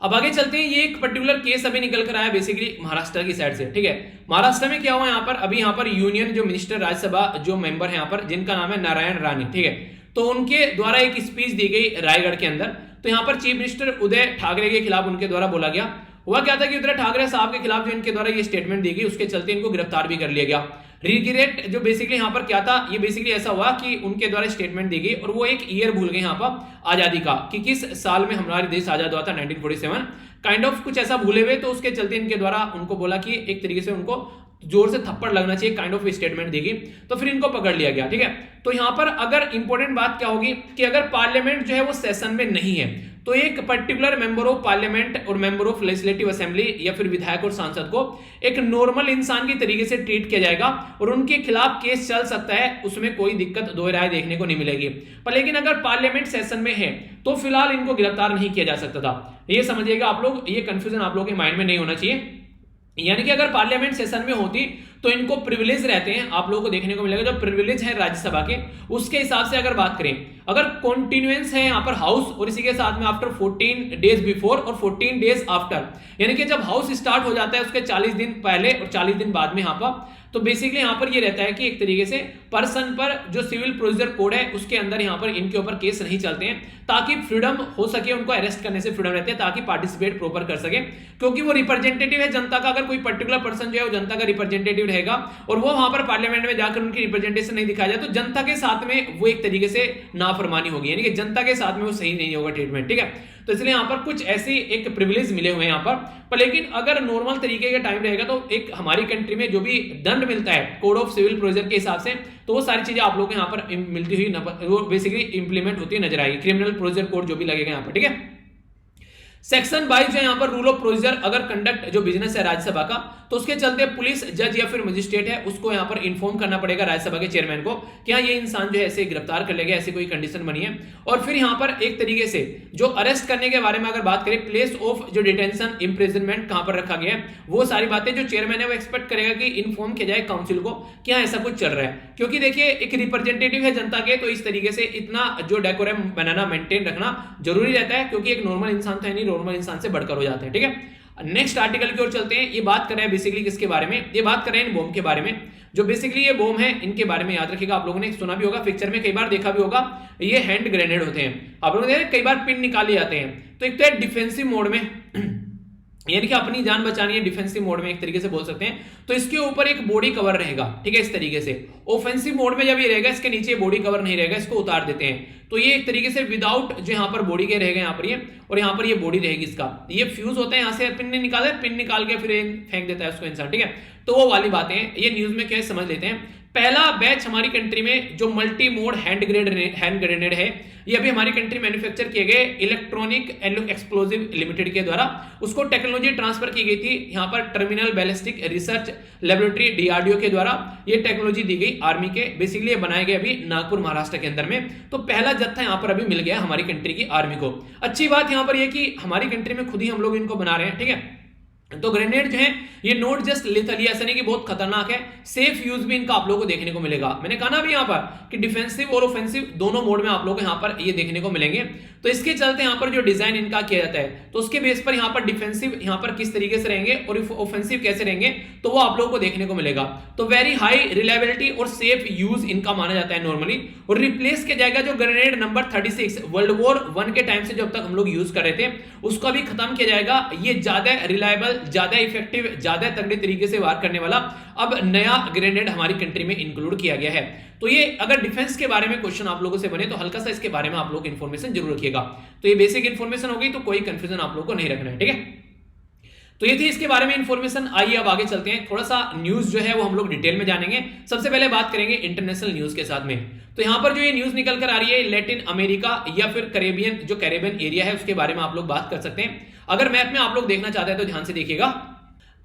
अब आगे चलते हैं, ये एक पर्टिकुलर केस अभी निकल कर आया बेसिकली महाराष्ट्र की साइड से। ठीक है, महाराष्ट्र में क्या हुआ यहाँ पर, अभी यहाँ पर यूनियन जो मिनिस्टर राज्यसभा जो मेंबर है यहाँ पर, जिनका नाम है नारायण रानी, ठीक है, तो उनके द्वारा एक स्पीच दी गई रायगढ़ के अंदर। तो यहाँ पर चीफ मिनिस्टर उदय ठाकरे के खिलाफ उनके द्वारा बोला गया। हुआ क्या था कि उदय ठाकरे साहब के खिलाफ जो इनके द्वारा ये स्टेटमेंट दी गई, उसके चलते इनको गिरफ्तार भी कर लिया गया। रिग्रेट जो बेसिकली यहाँ पर क्या था, ये बेसिकली ऐसा हुआ कि उनके द्वारा स्टेटमेंट दी गई, और वो एक ईयर भूल गए यहाँ पर आजादी का, कि किस साल में हमारा देश आजाद हुआ था, 1947 काइंड ऑफ कुछ ऐसा भूले हुए। तो उसके चलते इनके द्वारा उनको बोला कि एक तरीके से उनको जोर से थप्पड़ लगना चाहिए, काइंड ऑफ स्टेटमेंट देगी, तो फिर इनको पकड़ लिया गया। ठीक है, तो यहां पर अगर इंपॉर्टेंट बात क्या होगी कि अगर पार्लियामेंट जो है वो सेशन में नहीं है, तो एक पर्टिकुलर मेंबर ऑफ पार्लियामेंट और मेंबर ऑफ लेजिस्लेटिव असेंबली या फिर विधायक और सांसद को एक नॉर्मल इंसान की तरीके से ट्रीट किया जाएगा, और उनके खिलाफ केस चल सकता है, उसमें कोई दिक्कत दो राय देखने को नहीं मिलेगी। पर लेकिन अगर पार्लियामेंट सेशन में है तो फिलहाल इनको गिरफ्तार नहीं किया जा सकता था। ये समझिएगा आप लोग, ये कंफ्यूजन आप लोगों के माइंड में नहीं होना चाहिए। यानी कि अगर पार्लियामेंट सेशन में होती तो इनको प्रिविलेज रहते हैं, आप लोगों को देखने को मिलेगा जो प्रिविलेज है राज्यसभा के, उसके हिसाब से अगर बात करें, अगर कॉन्टिन्यूएंस है यहाँ पर हाउस, और इसी के साथ में आफ्टर 14 डेज बिफोर और 14 डेज आफ्टर, यानी कि जब हाउस स्टार्ट हो जाता है उसके 40 दिन पहले और 40 दिन बाद में यहाँ पर, तो बेसिकली यहाँ पर ये रहता है कि एक तरीके से पर्सन पर जो सिविल प्रोसीजर कोड है उसके अंदर यहाँ पर इनके ऊपर केस नहीं चलते हैं, ताकि फ्रीडम हो सके, उनको अरेस्ट करने से फ्रीडम रहते हैं, ताकि पार्टिसिपेट प्रॉपर कर सके, क्योंकि वो रिप्रेजेंटेटिव है जनता का। अगर कोई पर्टिकुलर पर्सन जो है वो जनता का रिप्रेजेंटेटिव रहेगा और वो वहां पर पार्लियामेंट में जाकर उनकी रिप्रेजेंटेशन नहीं दिखाया जाए, तो जनता के साथ में वो एक तरीके से नाफरमानी होगी, यानी कि जनता के साथ में वो सही नहीं होगा ट्रीटमेंट। ठीक है, तो इसलिए यहाँ पर कुछ ऐसी एक प्रिविलेज मिले हुए हैं यहाँ पर लेकिन अगर नॉर्मल तरीके का टाइम रहेगा तो एक हमारी कंट्री में जो भी दंड मिलता है कोड ऑफ सिविल प्रोसीजर के हिसाब से, तो वो सारी चीजें आप लोगों को यहाँ पर मिलती हुई वो बेसिकली इंप्लीमेंट होती नजर आएगी, क्रिमिनल प्रोसीजर कोड जो भी लगेगा यहाँ पर। ठीक है, सेक्शन 22 है यहाँ पर रूल ऑफ प्रोसीजर, अगर कंडक्ट जो बिजनेस है राज्यसभा का, तो उसके चलते पुलिस जज या फिर मजिस्ट्रेट है उसको यहाँ पर इन्फॉर्म करना पड़ेगा राज्यसभा के चेयरमैन को कि हाँ ये इंसान जो है ऐसे गिरफ्तार कर लेगा, ऐसी कोई कंडीशन बनी है। और फिर यहाँ पर एक तरीके से जो अरेस्ट करने के बारे में अगर बात करें, प्लेस ऑफ जो डिटेंशन इम्प्रिजनमेंट कहां पर रखा गया है, वो सारी बातें जो चेयरमैन है वो एक्सपेक्ट करेगा कि इन्फॉर्म किया जाए काउंसिल को कि हाँ ऐसा कुछ चल रहा है, क्योंकि देखिए एक रिप्रेजेंटेटिव है जनता के, तो इस तरीके से इतना जो डेकोरम बनाना मेंटेन रखना जरूरी रहता है, क्योंकि एक नॉर्मल इंसान तो है नहीं, नॉर्मल इंसान से बढ़कर हो जाते हैं। ठीक है, नेक्स्ट आर्टिकल की ओर चलते हैं। ये बात कर रहे हैं बेसिकली किसके बारे में, ये बात कर रहे हैं इन बॉम्ब के बारे में। जो बेसिकली ये बॉम्ब है इनके बारे में याद रखिएगा, आप लोगों ने सुना भी होगा, पिक्चर में कई बार देखा भी होगा, ये हैंड ग्रेनेड होते हैं। आप लोगों ने कई बार पिन निकाले जाते हैं, तो एक तो है डिफेंसिव मोड में यानी कि अपनी जान बचानी है डिफेंसिव मोड में एक तरीके से बोल सकते हैं, तो इसके ऊपर एक बॉडी कवर रहेगा, ठीक है, इस तरीके से। ऑफेंसिव मोड में जब ये रहेगा इसके नीचे बॉडी कवर नहीं रहेगा, इसको उतार देते हैं, तो ये एक तरीके से विदाउट जो यहाँ पर बॉडी के रहेगा यहाँ पर ये, और यहाँ पर ये बॉडी रहेगी इसका, ये फ्यूज होता है यहाँ से पिन निकाला है, पिन निकाल के फिर फेंक देता है उसको इंसान, ठीक है। तो वो वाली बातें हैं, ये न्यूज में क्या है समझ लेते हैं। पहला बैच हमारी कंट्री में जो मल्टी मोड हैंड ग्रेनेड है, ये अभी हमारी कंट्री मैन्युफैक्चर किए गए इलेक्ट्रॉनिक एक्सप्लोजिव लिमिटेड के द्वारा, उसको टेक्नोलॉजी ट्रांसफर की गई थी यहाँ पर terminal ballistic research laboratory DRDO के द्वारा, ये टेक्नोलॉजी दी गई आर्मी के, बेसिकली ये बनाए गए अभी नागपुर महाराष्ट्र के अंदर में। तो पहला जत्था यहाँ पर अभी मिल गया हमारी कंट्री की आर्मी को। अच्छी बात यहाँ पर यह कि हमारी कंट्री में खुद ही हम लोग इनको बना रहे हैं, ठीक है। तो ग्रेनेड जो है ये नॉट जस्ट लिथल, ऐसा नहीं कि बहुत खतरनाक है, सेफ यूज भी इनका आप लोगों को देखने को मिलेगा। मैंने कहा ना भी यहाँ पर कि डिफेंसिव और ऑफेंसिव दोनों मोड में आप लोगों को यहाँ पर ये देखने को मिलेंगे। तो इसके चलते यहाँ पर जो डिजाइन इनका किया जाता है, तो उसके बेस पर यहाँ पर डिफेंसिव यहाँ पर किस तरीके से रहेंगे और ऑफेंसिव कैसे रहेंगे, तो वो आप लोगों को देखने को मिलेगा। तो वेरी हाई रिलायबिलिटी और सेफ यूज इनका माना जाता है नॉर्मली, और रिप्लेस किया जाएगा जो ग्रेनेड नंबर 36 वर्ल्ड वॉर 1 के टाइम से जब तक हम लोग यूज कर रहे थे उसका भी खत्म किया जाएगा। ये ज्यादा रिलायबल, ज्यादा इफेक्टिव, ज्यादा तगड़े तरीके से वार करने वाला अब नया ग्रेनेड हमारी कंट्री में इंक्लूड किया गया है। तो ये अगर डिफेंस के बारे में क्वेश्चन आप लोगों से बने तो हल्का सा इसके बारे में आप लोग इन्फॉर्मेशन जरूर रखिएगा। तो ये बेसिक इन्फॉर्मेशन हो गई, तो कोई कंफ्यूजन आप लोग को नहीं रखना है, ठीक है। तो ये थी इसके बारे में इंफॉर्मेशन। आइए अब आगे चलते हैं, थोड़ा सा न्यूज जो है वो हम लोग डिटेल में जानेंगे। सबसे पहले बात करेंगे इंटरनेशनल न्यूज के साथ में। तो यहां पर जो ये न्यूज निकल कर आ रही है लैटिन अमेरिका या फिर कैरेबियन, जो कैरेबियन एरिया है उसके बारे में आप लोग बात कर सकते हैं। अगर मैप में आप लोग देखना चाहते हैं तो ध्यान से देखिएगा,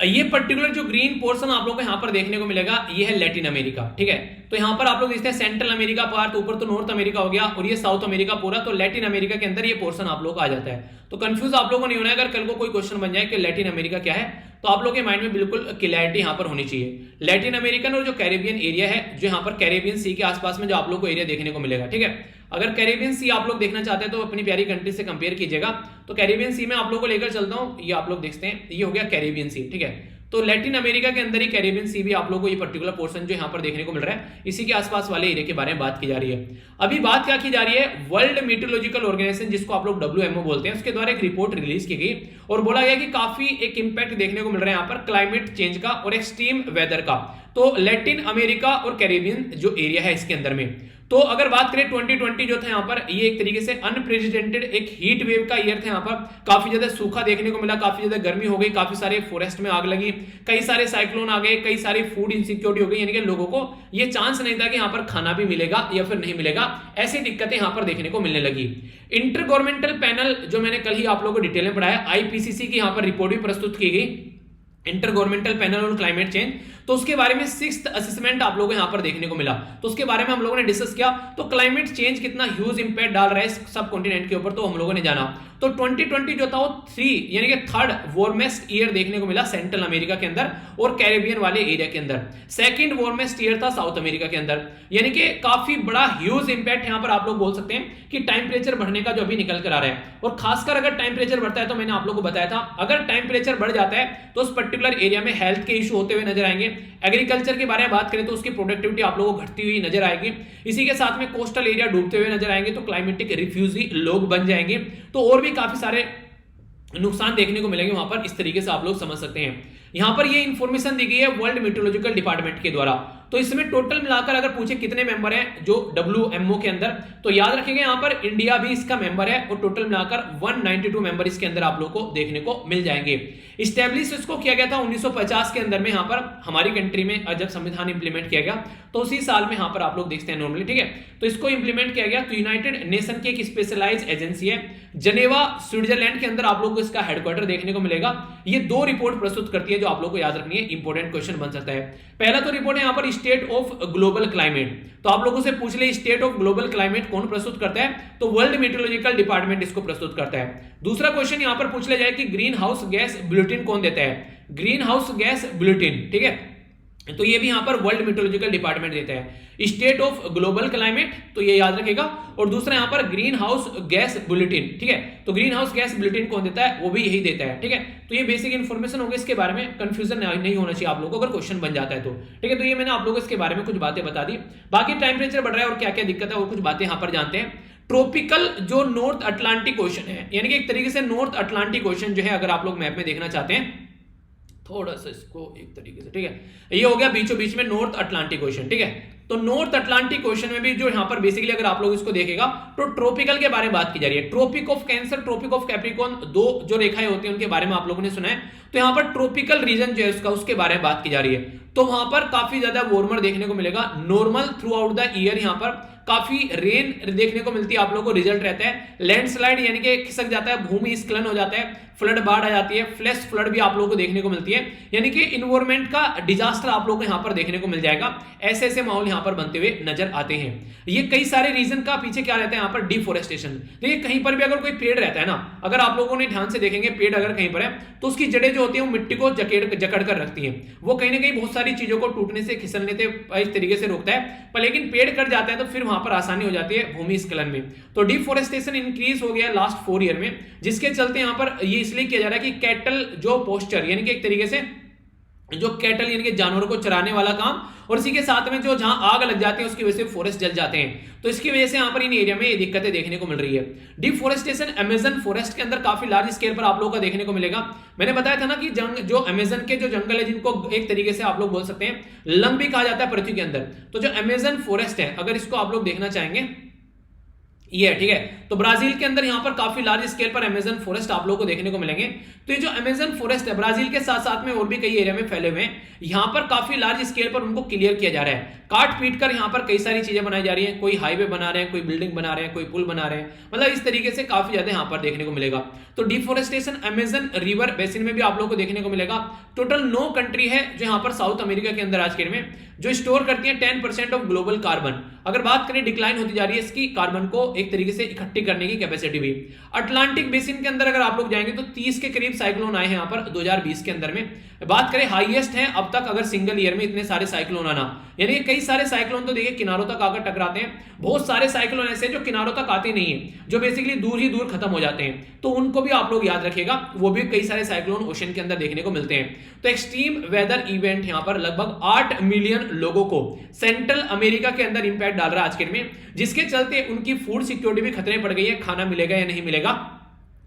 ये पर्टिकुलर जो ग्रीन पोर्शन आप लोगों को यहां पर देखने को मिलेगा ये है लैटिन अमेरिका, ठीक है। तो यहां पर आप लोग देखते हैं सेंट्रल अमेरिका पार्ट, ऊपर तो नॉर्थ अमेरिका हो गया और ये साउथ अमेरिका पूरा, तो लैटिन अमेरिका के अंदर ये पोर्शन आप लोग को आ जाता है। तो कंफ्यूज आप लोगों को नहीं होना है, अगर कल को कोई क्वेश्चन बन जाए कि लैटिन अमेरिका क्या है, तो आप लोग के माइंड में बिल्कुल क्लैरिटी यहां पर होनी चाहिए। लैटिन अमेरिकन और जो कैरेबियन एरिया है, जो यहां पर कैरेबियन सी के आसपास में जो आप लोग को एरिया देखने को मिलेगा, ठीक है। अगर कैरेबियन सी आप लोग देखना चाहते हैं तो अपनी प्यारी कंट्री से कंपेयर कीजिएगा। तो कैरेबियन सी में आप लोग को लेकर चलता हूं, ये आप लोग देखते हैं, ये हो गया कैरेबियन सी, ठीक है। तो लैटिन अमेरिका के अंदर ही कैरेबियन सी भी आप लोगों को ये पर्टिकुलर पोर्शन जो यहां पर देखने को मिल रहा है, इसी के आसपास वाले एरिया के बारे में बात की जा रही है। अभी बात क्या की जा रही है, वर्ल्ड मीटरोलॉजिकल ऑर्गेनाइजेशन जिसको आप लोग WMO बोलते हैं, उसके द्वारा एक रिपोर्ट रिलीज की गई और बोला गया कि काफी एक इंपैक्ट देखने को मिल रहा है यहाँ पर क्लाइमेट चेंज का और एक्सट्रीम वेदर का। तो लैटिन अमेरिका और कैरेबियन जो एरिया है इसके अंदर में, तो अगर बात करें 2020 जो था यहाँ पर, ये एक तरीके से अनप्रेसिडेंटेड एक हीट वेव का ईयर था। यहाँ पर काफी ज्यादा सूखा देखने को मिला, काफी ज्यादा गर्मी हो गई, काफी सारे फॉरेस्ट में आग लगी, कई सारे साइक्लोन आ गए, कई सारी फूड इनसिक्योरिटी हो गई, यानी कि लोगों को ये चांस नहीं था कि यहाँ पर खाना भी मिलेगा या फिर नहीं मिलेगा, ऐसी दिक्कतें यहाँ पर देखने को मिलने लगी। इंटर गवर्नमेंटल पैनल जो मैंने कल ही आप लोगों को डिटेल में पढ़ाया, IPCC की यहाँ पर रिपोर्ट भी प्रस्तुत की गई, inter governmental panel on climate change. तो उसके बारे में 6th असेसमेंट आप लोगों को यहां पर देखने को मिला, तो उसके बारे में हम लोगों ने डिस्कस किया। तो क्लाइमेट चेंज कितना ह्यूज इंपैक्ट डाल रहा है सब कॉन्टिनेंट के ऊपर, तो हम लोगों ने जाना। तो 2020 जो था वो 3 यानी कि 3rd वार्मेस्ट ईयर देखने को मिला सेंट्रल अमेरिका के अंदर और कैरेबियन वाले एरिया के अंदर। 2nd वार्मेस्ट ईयर था साउथ अमेरिका के अंदर, यानी कि काफी बड़ा ह्यूज इंपैक्ट यहां पर आप लोग बोल सकते हैं कि टेम्परेचर बढ़ने का जो अभी निकल कर आ रहा है। और खासकर अगर टेम्परेचर बढ़ता है, तो मैंने आप लोग को बताया था, अगर टेम्परेचर बढ़ जाता है तो उस पर्टिकुलर एरिया में हेल्थ के इशू होते हुए नजर आएंगे। एग्रीकल्चर के बारे में बात करें तो उसकी प्रोडक्टिविटी आप लोगों को घटती हुई नजर आएगी। इसी के साथ में कोस्टल एरिया डूबते हुए नजर आएंगे, तो क्लाइमेटिक रिफ्यूजी लोग बन जाएंगे। तो और भी काफी सारे नुकसान देखने को मिलेंगे वहां पर, इस तरीके से आप लोग समझ सकते हैं। यहां पर ये इंफॉर्मेशन दी गई है वर्ल्ड मीटरोलॉजिकल डिपार्टमेंट के द्वारा। तो इसमें टोटल मिलाकर अगर पूछे कितने मेंबर हैं जो WMO के अंदर, तो याद रखेंगे यहां पर इंडिया भी इसका मेंबर है और टोटल मिलाकर 192 मेंबर इसके अंदर आप लोग को देखने को मिल जाएंगे। स्टैब्लिश इसको किया गया था 1950 के अंदर में, यहां पर हमारी कंट्री में जब संविधान इंप्लीमेंट किया गया तो उसी साल में यहां पर आप लोग देखते हैं नॉर्मली, ठीक है। तो इसको इंप्लीमेंट किया गया। तो यूनाइटेड नेशन की एक स्पेशलाइज्ड एजेंसी है, जनेवा स्विट्जरलैंड के अंदर आप लोग को इसका हेडक्वार्टर देखने को मिलेगा। ये 2 रिपोर्ट प्रस्तुत करती है जो आप लोग को याद रखनी है, इंपॉर्टेंट क्वेश्चन बन सकता है। पहला तो रिपोर्ट है यहाँ पर स्टेट ऑफ ग्लोबल क्लाइमेट, तो आप लोगों से पूछ ले स्टेट ऑफ ग्लोबल क्लाइमेट कौन प्रस्तुत करता है, तो वर्ल्ड मीटरोलॉजिकल डिपार्टमेंट इसको प्रस्तुत करता है। दूसरा क्वेश्चन यहाँ पर पूछ ले जाए कि ग्रीन हाउस गैस बुलेटिन कौन देता है, ग्रीन हाउस गैस बुलेटिन, ठीक है। तो ये भी यहां पर वर्ल्ड मीटरोलॉजिकल डिपार्टमेंट देता है। स्टेट ऑफ ग्लोबल क्लाइमेट, तो ये याद रखेगा। और दूसरा यहां पर ग्रीन हाउस गैस बुलेटिन, ठीक है। तो ग्रीन हाउस गैस बुलेटिन कौन देता है, वो भी यही देता है, ठीक है। तो ये बेसिक इन्फॉर्मेशन होगी, इसके बारे में कंफ्यूजन नहीं होना चाहिए आप लोगों को अगर क्वेश्चन बन जाता है तो, ठीक है। तो ये मैंने आप लोगों को इसके बारे में कुछ बातें बता दी। बाकी टेम्परेचर बढ़ रहा है और क्या क्या दिक्कत है और कुछ बातें यहां पर जानते हैं। ट्रॉपिकल जो नॉर्थ अटलांटिक ओशन है, यानी कि एक तरीके से नॉर्थ अटलांटिक ओशन जो है, अगर आप लोग मैप में देखना चाहते हैं थोड़ा सा इसको एक तरीके से, ठीक है, ये हो गया बीचों बीच में नॉर्थ अटलांटिक ओशन, ठीक है। तो नॉर्थ अटलांटिक ओशन में भी जो यहां पर बेसिकली अगर आप लोग इसको देखेगा तो ट्रॉपिकल के बारे में बात की जा रही है। Tropic of Cancer, tropic of Capricorn, दो जो रेखाएं होती हैं उनके बारे में आप लोगों ने सुना है। तो यहां पर ट्रॉपिकल रीजन जो है उसके बारे में बात की जा रही है। तो वहां पर काफी ज्यादा वार्मर देखने को मिलेगा, normal through out the year यहां पर काफी रेन देखने को मिलती है आप लोगों को, रिजल्ट रहता है। लैंडस्लाइड यानी कि खिसक जाता है, भूमि स्खलन हो जाता है, फ्लड बाढ़ आ जाती है, फ्लैश फ्लड भी आप लोगों को देखने को मिलती है, यानी कि इन्वायरमेंट का डिजास्टर आप लोगों को यहां पर देखने को मिल जाएगा। ऐसे ऐसे माहौल यहां पर बनते हुए नजर आते हैं। ये कई सारे रीजन का पीछे क्या रहता है यहां पर, डिफोरेस्टेशन। देखिए कहीं पर भी अगर कोई पेड़ रहता है ना, अगर आप लोगों ने ध्यान से देखेंगे पेड़ अगर कहीं पर है तो उसकी जड़ें जो होती है वो मिट्टी को जकड़ कर रखती हैं, वो कहीं ना कहीं बहुत सारी चीजों को टूटने से, खिसलने से इस तरीके से रोकता है। पर लेकिन पेड़ कट जाता है तो फिर वहां पर आसानी हो जाती है भूमि स्खलन में। तो डिफोरेस्टेशन इंक्रीज हो गया लास्ट 4 ईयर में, जिसके चलते यहां पर ये इसलिए किया जा रहा है कि कैटल जो पोस्चर यानी कि एक तरीके से जो कैटल यानी कि जानवरों को चराने वाला काम, और इसी के साथ में जो जहां आग लग जाती है उसकी वजह से फॉरेस्ट जल जाते हैं। तो इसकी वजह से यहां पर इन एरिया में ये दिक्कतें देखने को मिल रही है। डिफोरेस्टेशन अमेजन फॉरेस्ट के अंदर काफी लार्ज स्केल पर आप लोगों का देखने को मिलेगा। मैंने बताया था ना कि जो अमेजन के जो जंगल है, जिनको एक तरीके से आप लोग बोल सकते हैं लंग भी कहा जाता है पृथ्वी के अंदर, तो जो अमेजन फॉरेस्ट है अगर इसको आप लोग देखना चाहेंगे ये है, ठीक है। तो ब्राजील के अंदर यहां पर काफी लार्ज स्केल पर अमेजन फॉरेस्ट आप लोगों को देखने को मिलेंगे। तो ये जो अमेजन फॉरेस्ट है ब्राजील के साथ साथ में और भी कई एरिया में फैले हुए हैं, यहां पर काफी लार्ज स्केल पर उनको क्लियर किया जा रहा है। काट पीट कर यहां पर कई सारी चीजें बनाई जा रही हैं, कोई हाईवे बना रहे हैं, कोई बिल्डिंग बना रहे हैं, कोई पुल बना रहे हैं, मतलब इस तरीके से काफी ज्यादा यहां पर देखने को मिलेगा। तो डिफोरेस्टेशन अमेजन रिवर बेसिन में भी आप लोगों को देखने को मिलेगा। टोटल 9 कंट्री है जो यहां पर साउथ अमेरिका के अंदर आज के में जो स्टोर करती है 10% ऑफ ग्लोबल कार्बन। अगर बात करें डिक्लाइन होती जा रही है इसकी कार्बन को एक तरीके से इकट्ठी करने की कैपेसिटी भी। अटलांटिक बेसिन के अंदर अगर आप लोग जाएंगे तो 30 के करीब साइक्लोन आए हैं यहां पर 2020 के अंदर में। बात करें हाईएस्ट है अब तक अगर सिंगल ईयर में इतने सारे साइक्लोन आना, यानी कई सारे साइक्लोन तो देखिए किनारों तक आकर टकराते हैं, बहुत सारे साइक्लोन ऐसे जो किनारों तक आते नहीं है, जो बेसिकली दूर ही दूर खत्म हो जाते हैं। तो उनको भी आप लोग याद रखिएगा, वो भी कई सारे साइक्लोन ओशन के अंदर देखने को मिलते हैं। तो एक्सट्रीम वेदर इवेंट यहां पर लगभग 8 मिलियन लोगों को सेंट्रल अमेरिका के अंदर इंपैक्ट डाल रहा है आज के में, जिसके चलते उनकी फूड सिक्योरिटी भी खतरे में पड़ गई है, खाना मिलेगा या नहीं मिलेगा।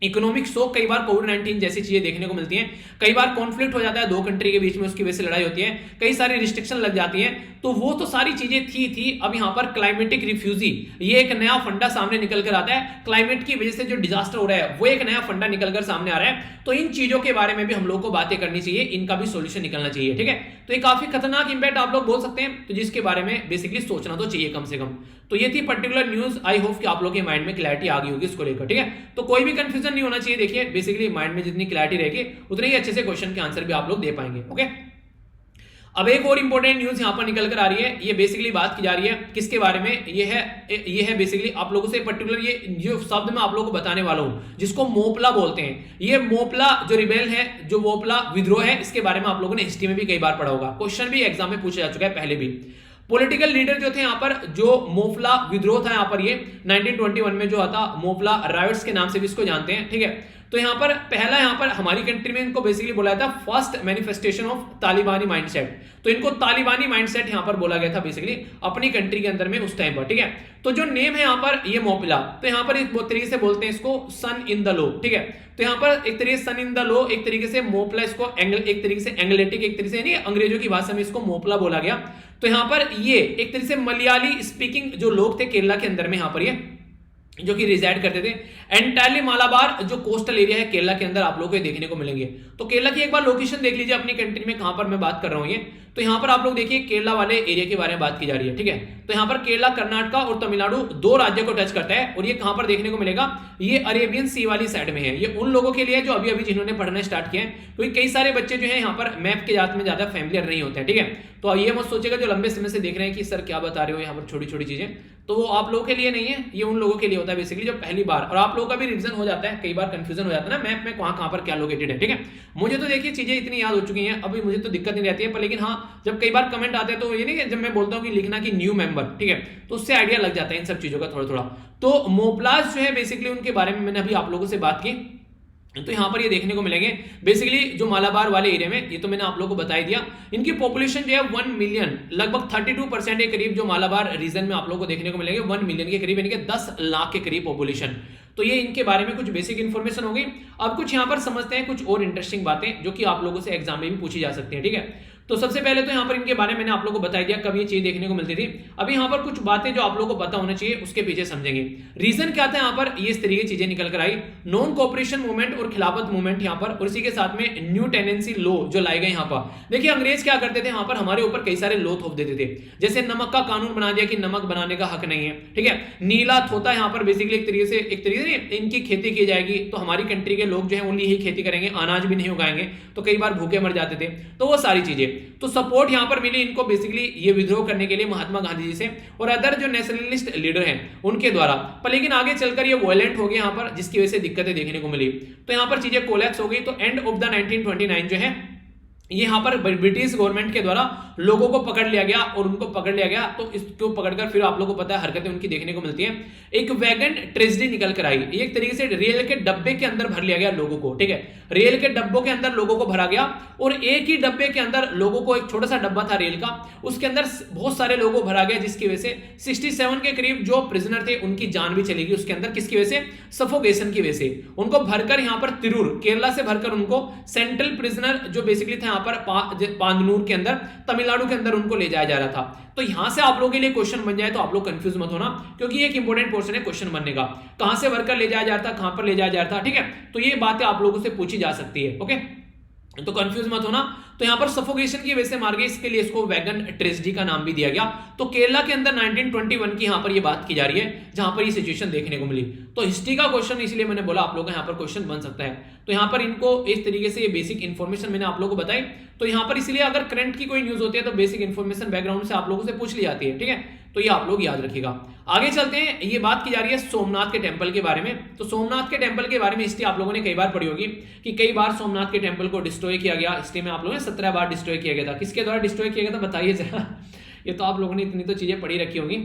इकोनॉमिक शोक, कई बार कोविड-19 जैसी चीजें देखने को मिलती हैं, कई बार कॉन्फ्लिक्ट हो जाता है 2 कंट्री के बीच में, उसकी वजह से लड़ाई होती है, कई सारी रिस्ट्रिक्शन लग जाती हैं। तो वो तो सारी चीजें थी। अब यहां पर क्लाइमेटिक रिफ्यूजी, ये एक नया फंडा सामने निकल कर आता है। क्लाइमेट की वजह से जो डिजास्टर हो रहा है वो एक नया फंडा निकल कर सामने आ रहा है। तो इन चीजों के बारे में भी हम लोग को बातें करनी चाहिए, इनका भी सोल्यूशन निकलना चाहिए, ठीक है। तो ये काफी खतरनाक इंपैक्ट आप लोग बोल सकते हैं, तो जिसके बारे में बेसिकली सोचना तो चाहिए कम से कम। तो ये थी पर्टिकुलर न्यूज। आई होप कि आप लोग के माइंड में क्लैरिटी आ गई होगी इसको लेकर, ठीक है। तो कोई भी कंफ्यूजन नहीं होना चाहिए। देखिए बेसिकली माइंड में जितनी क्लैरिटी रहेगी उतने ही अच्छे से क्वेश्चन के आंसर भी आप लोग दे पाएंगे, ओके। अब एक और इंपॉर्टेंट न्यूज यहां पर निकल कर आ रही है। ये बेसिकली बात की जा रही है किसके बारे में, ये है बेसिकली आप लोगों से पर्टिकुलर ये जो शब्द मैं आप लोगों को बताने वाला हूं जिसको मोपला बोलते हैं। ये मोपला जो रिबेल है, जो मोपला विद्रोह है, इसके बारे में आप लोगों ने हिस्ट्री में भी कई बार पढ़ा होगा, क्वेश्चन भी एग्जाम में पूछा जा चुका है पहले भी। पॉलिटिकल लीडर जो थे यहाँ पर, जो मोपला विद्रोह था यहाँ पर, ये 1921 में जो था मोपला राइट्स के नाम से भी इसको जानते हैं, ठीक है। तो यहाँ पर पहला, यहाँ पर हमारी कंट्री में इनको बेसिकली बोला था फर्स्ट मैनिफेस्टेशन ऑफ तालिबानी माइंडसेट। तो इनको तालिबानी माइंडसेट यहाँ पर बोला गया था बेसिकली अपनी कंट्री के अंदर में उस टाइम पर, ठीक है। तो जो नेम है यहाँ पर ये मोपला, तो यहाँ पर एक तरीके से बोलते हैं इसको सन इन द लो, ठीक है। तो यहाँ पर एक तरीके से सन इन द लो, एक तरीके से मोपला इसको एक तरीके से एंग्लेटिक, एक तरीके से नहीं अंग्रेजों की भाषा में इसको मोपला बोला गया। तो यहाँ पर ये एक तरीके से मलयाली स्पीकिंग जो लोग थे केरला के अंदर में यहाँ पर ये जो कि रिजाइड करते थे। एंटायरली मालाबार जो कोस्टल एरिया है केरला के अंदर आप लोगों को देखने को मिलेंगे। तो केरला की एक बार लोकेशन देख लीजिए अपनी कंट्री में कहां पर मैं बात कर रहा हूं ये। तो यहां पर आप लोग देखिए केरला वाले एरिया के बारे में बात की जा रही है, ठीक है। तो यहां पर केरला, कर्नाटका और तमिलनाडु 2 राज्यों को टच करता है। और ये कहां पर देखने को मिलेगा, ये अरेबियन सी वाली साइड में है। ये उन लोगों के लिए जो अभी अभी जिन्होंने पढ़ना स्टार्ट किया है, क्योंकि कई सारे बच्चे जो है यहाँ पर मैप के जात में ज्यादा फैमिलियर नहीं होते हैं, ठीक है। तो ये मत सोचेगा जो लंबे समय से देख रहे हैं कि सर क्या बता रहे हो यहाँ पर छोटी छोटी चीजें, तो वो आप लोगों के लिए नहीं है, ये उन लोगों के लिए होता है बेसिकली जो पहली बार, और आप लोगों का भी रिवीजन हो जाता है, कई बार कंफ्यूजन हो जाता है ना मैप में कहां पर क्या लोकेटेड है, ठीक है। मुझे तो देखिए चीजें इतनी याद हो चुकी हैं अभी, मुझे तो दिक्कत नहीं रहती है, पर लेकिन हाँ जब कई बार कमेंट आते हैं तो ये नहीं कि जब मैं बोलता हूँ कि लिखना कि न्यू मेंबर, ठीक है, तो उससे आइडिया लग जाता है इन सब चीजों का थोड़ा थोड़ा। तो मोपलास जो है बेसिकली उनके बारे में मैंने अभी आप लोगों से बात की। तो यहां पर ये देखने को मिलेंगे बेसिकली जो मालाबार वाले एरिया में, ये तो मैंने आप लोगों को बता ही दिया। इनकी पॉपुलेशन जो है 1 मिलियन, लगभग 32% के करीब जो मालाबार रीजन में आप लोगों को देखने को मिलेंगे 1 मिलियन के करीब, यानी कि 10 लाख के करीब पॉपुलेशन। तो ये इनके बारे में कुछ बेसिक इंफॉर्मेशन होगी। अब कुछ यहां पर समझते हैं कुछ और इंटरेस्टिंग बातें जो कि आप लोगों से एग्जाम में भी पूछी जा सकती है, ठीक है। तो सबसे पहले तो यहां पर इनके बारे में मैंने आप लोगों को बता दिया कब ये चीज देखने को मिलती थी। अभी यहां पर कुछ बातें जो आप लोगों को पता होना चाहिए उसके पीछे समझेंगे। रीजन क्या था यहां पर, ये इस तरीके की चीजें निकल कर आई, नॉन कोऑपरेशन मूवमेंट और खिलाफत मूवमेंट यहां पर, और इसी के साथ में न्यू टेंडेंसी लॉ जो लाए गए यहां पर। देखिए अंग्रेज क्या करते थे यहां पर, हमारे ऊपर कई सारे लॉ थोप देते थे, जैसे नमक का कानून बना दिया कि नमक बनाने का हक नहीं है, ठीक है। नीला थोता यहां पर बेसिकली एक तरीके से इनकी खेती की जाएगी तो हमारी कंट्री के लोग जो है ओनली ही खेती करेंगे, अनाज भी नहीं उगाएंगे, तो कई बार भूखे मर जाते थे। तो वो सारी चीजें, तो सपोर्ट यहां पर मिली इनको बेसिकली ये विद्रोह करने के लिए महात्मा गांधी जी से और अदर जो नेशनलिस्ट लीडर हैं उनके द्वारा। पर लेकिन आगे चलकर ये वायलेंट हो गए यहां पर, जिसकी वजह से दिक्कतें देखने को मिली, तो यहां पर चीजें कोलैप्स हो गई। तो एंड ऑफ द 1929 जो है यहां पर ब्रिटिश गवर्नमेंट के द्वारा लोगों को पकड़ लिया गया, और उनको पकड़ लिया गया तो इसको पकड़कर फिर आप लोगों को पता है हरकतें उनकी देखने को मिलती हैं। एक वैगन ट्रेजेडी निकल कर आई, एक तरीके से रेल के डब्बे के अंदर भर लिया गया लोगों को, ठीक है। रेल के डब्बों के अंदर लोगों को भरा गया, और एक ही डब्बे के अंदर लोगों को, एक छोटा सा डब्बा था रेल का, उसके अंदर बहुत सारे लोगों को भरा गया, जिसकी वजह से 67 के करीब जो प्रिजनर थे उनकी जान भी चली गई उसके अंदर। किसकी वजह से? सफोकेशन की वजह से। उनको भरकर यहां पर तिरूर केरला से भरकर उनको सेंट्रल प्रिजनर जो बेसिकली था यहां पर पांदनूर के अंदर, तमिलनाडु के अंदर उनको ले जाया जा रहा था। तो यहां से आप लोगों के लिए क्वेश्चन बन जाए तो आप लोग कंफ्यूज मत होना, क्योंकि ये एक इंपॉर्टेंट पोर्शन है क्वेश्चन बनने का। कहां से वर्कर ले जाया जा रहा था, कहां पर ले जाया जा रहा था, ठीक है। तो ये बातें आप लोगों से पूछी जा सकती है, ओके, तो कंफ्यूज मत होना। तो यहां पर सफोकेशन की वजह से मार गए, इसके लिए इसको वैगन ट्रेजेडी का नाम भी दिया गया। तो केरला के अंदर 1921 की यहां पर ये बात की जा रही है जहां पर ये सिचुएशन देखने को मिली। तो हिस्ट्री का क्वेश्चन इसलिए मैंने बोला आप लोगों का यहां पर क्वेश्चन बन सकता है। तो यहां पर इनको इस तरीके से ये बेसिक इंफॉर्मेशन मैंने आप लोगों को बताई। तो यहां पर इसलिए अगर करंट की कोई न्यूज होती है तो बेसिक इंफॉर्मेशन बैकग्राउंड से आप लोगों से पूछ ली जाती है, ठीक है। तो ये आप लोग याद रखिएगा। आगे चलते हैं, ये बात की जा रही है सोमनाथ के टेंपल के बारे में। तो सोमनाथ के टेंपल के बारे में हिस्ट्री आप लोगों ने कई बार पढ़ी होगी कि कई बार सोमनाथ के टेंपल को डिस्ट्रॉय किया गया। हिस्ट्री में आप लोगों ने 17 बार डिस्ट्रॉय किया गया था। किसके द्वारा डिस्ट्रॉय किया गया था बताइए जरा। ये तो आप लोगों ने इतनी तो चीजें पढ़ी रखी होंगी।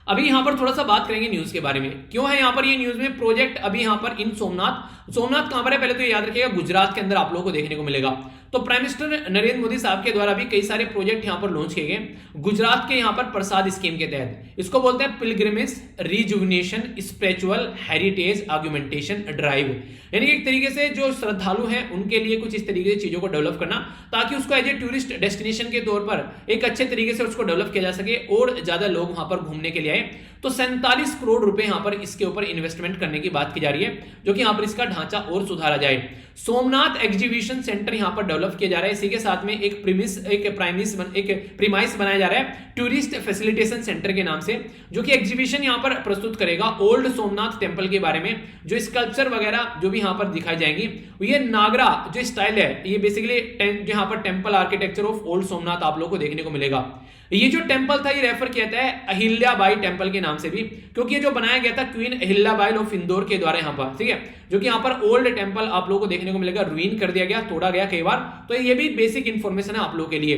अभी यहां पर थोड़ा सा बात करेंगे न्यूज के बारे में, क्यों है यहां पर ये न्यूज में प्रोजेक्ट अभी यहां पर इन सोमनाथ कहां पर है पहले तो याद रखिएगा, गुजरात के अंदर आप लोगों को देखने को मिलेगा। तो प्राइम मिनिस्टर नरेंद्र मोदी साहब के द्वारा भी कई सारे प्रोजेक्ट यहां पर लॉन्च किए गए गुजरात के यहां पर प्रसाद स्कीम के तहत। इसको बोलते हैं pilgrimage rejuvenation spiritual heritage argumentation drive, यानी एक तरीके से जो श्रद्धालु हैं उनके लिए कुछ इस तरीके से चीजों को डेवलप करना, ताकि उसको एज ए टूरिस्ट डेस्टिनेशन के तौर पर एक अच्छे तरीके से उसको डेवलप किया जा सके और ज्यादा लोग वहां पर घूमने के लिए आए। तो 47 करोड़ रुपए यहां पर इसके ऊपर इन्वेस्टमेंट करने की बात की जा रही है, जो कि यहां पर इसका ढांचा और सुधारा जाए। सोमनाथ एग्जीबिशन सेंटर यहां पर डेवलप किया जा रहा है। इसी के साथ में एक प्रीमाइस बनाया जा रहा है टूरिस्ट फैसिलिटेशन सेंटर के नाम से, जो कि एग्जीबिशन यहां पर प्रस्तुत करेगा ओल्ड सोमनाथ टेंपल के बारे में। जो स्कल्पचर वगैरह जो भी यहां पर दिखाई जाएंगी, ये नागरा जो स्टाइल है, ये बेसिकली जो यहां पर temple architecture of old Somnath आप लोगों को देखने को मिलेगा। ये जो टेंपल था ये रेफर किया जाता है अहिल्याबाई टेंपल के नाम से भी, क्योंकि ये जो बनाया गया था क्वीन अहिल्याबाई ऑफ इंदौर के द्वारा यहां पर, ठीक है, जो कि यहां पर ओल्ड टेंपल आप लोगों को देखने को मिलेगा, रुइन कर दिया गया, तोड़ा गया कई बार। तो ये भी बेसिक इंफॉर्मेशन है आप लोगों के लिए।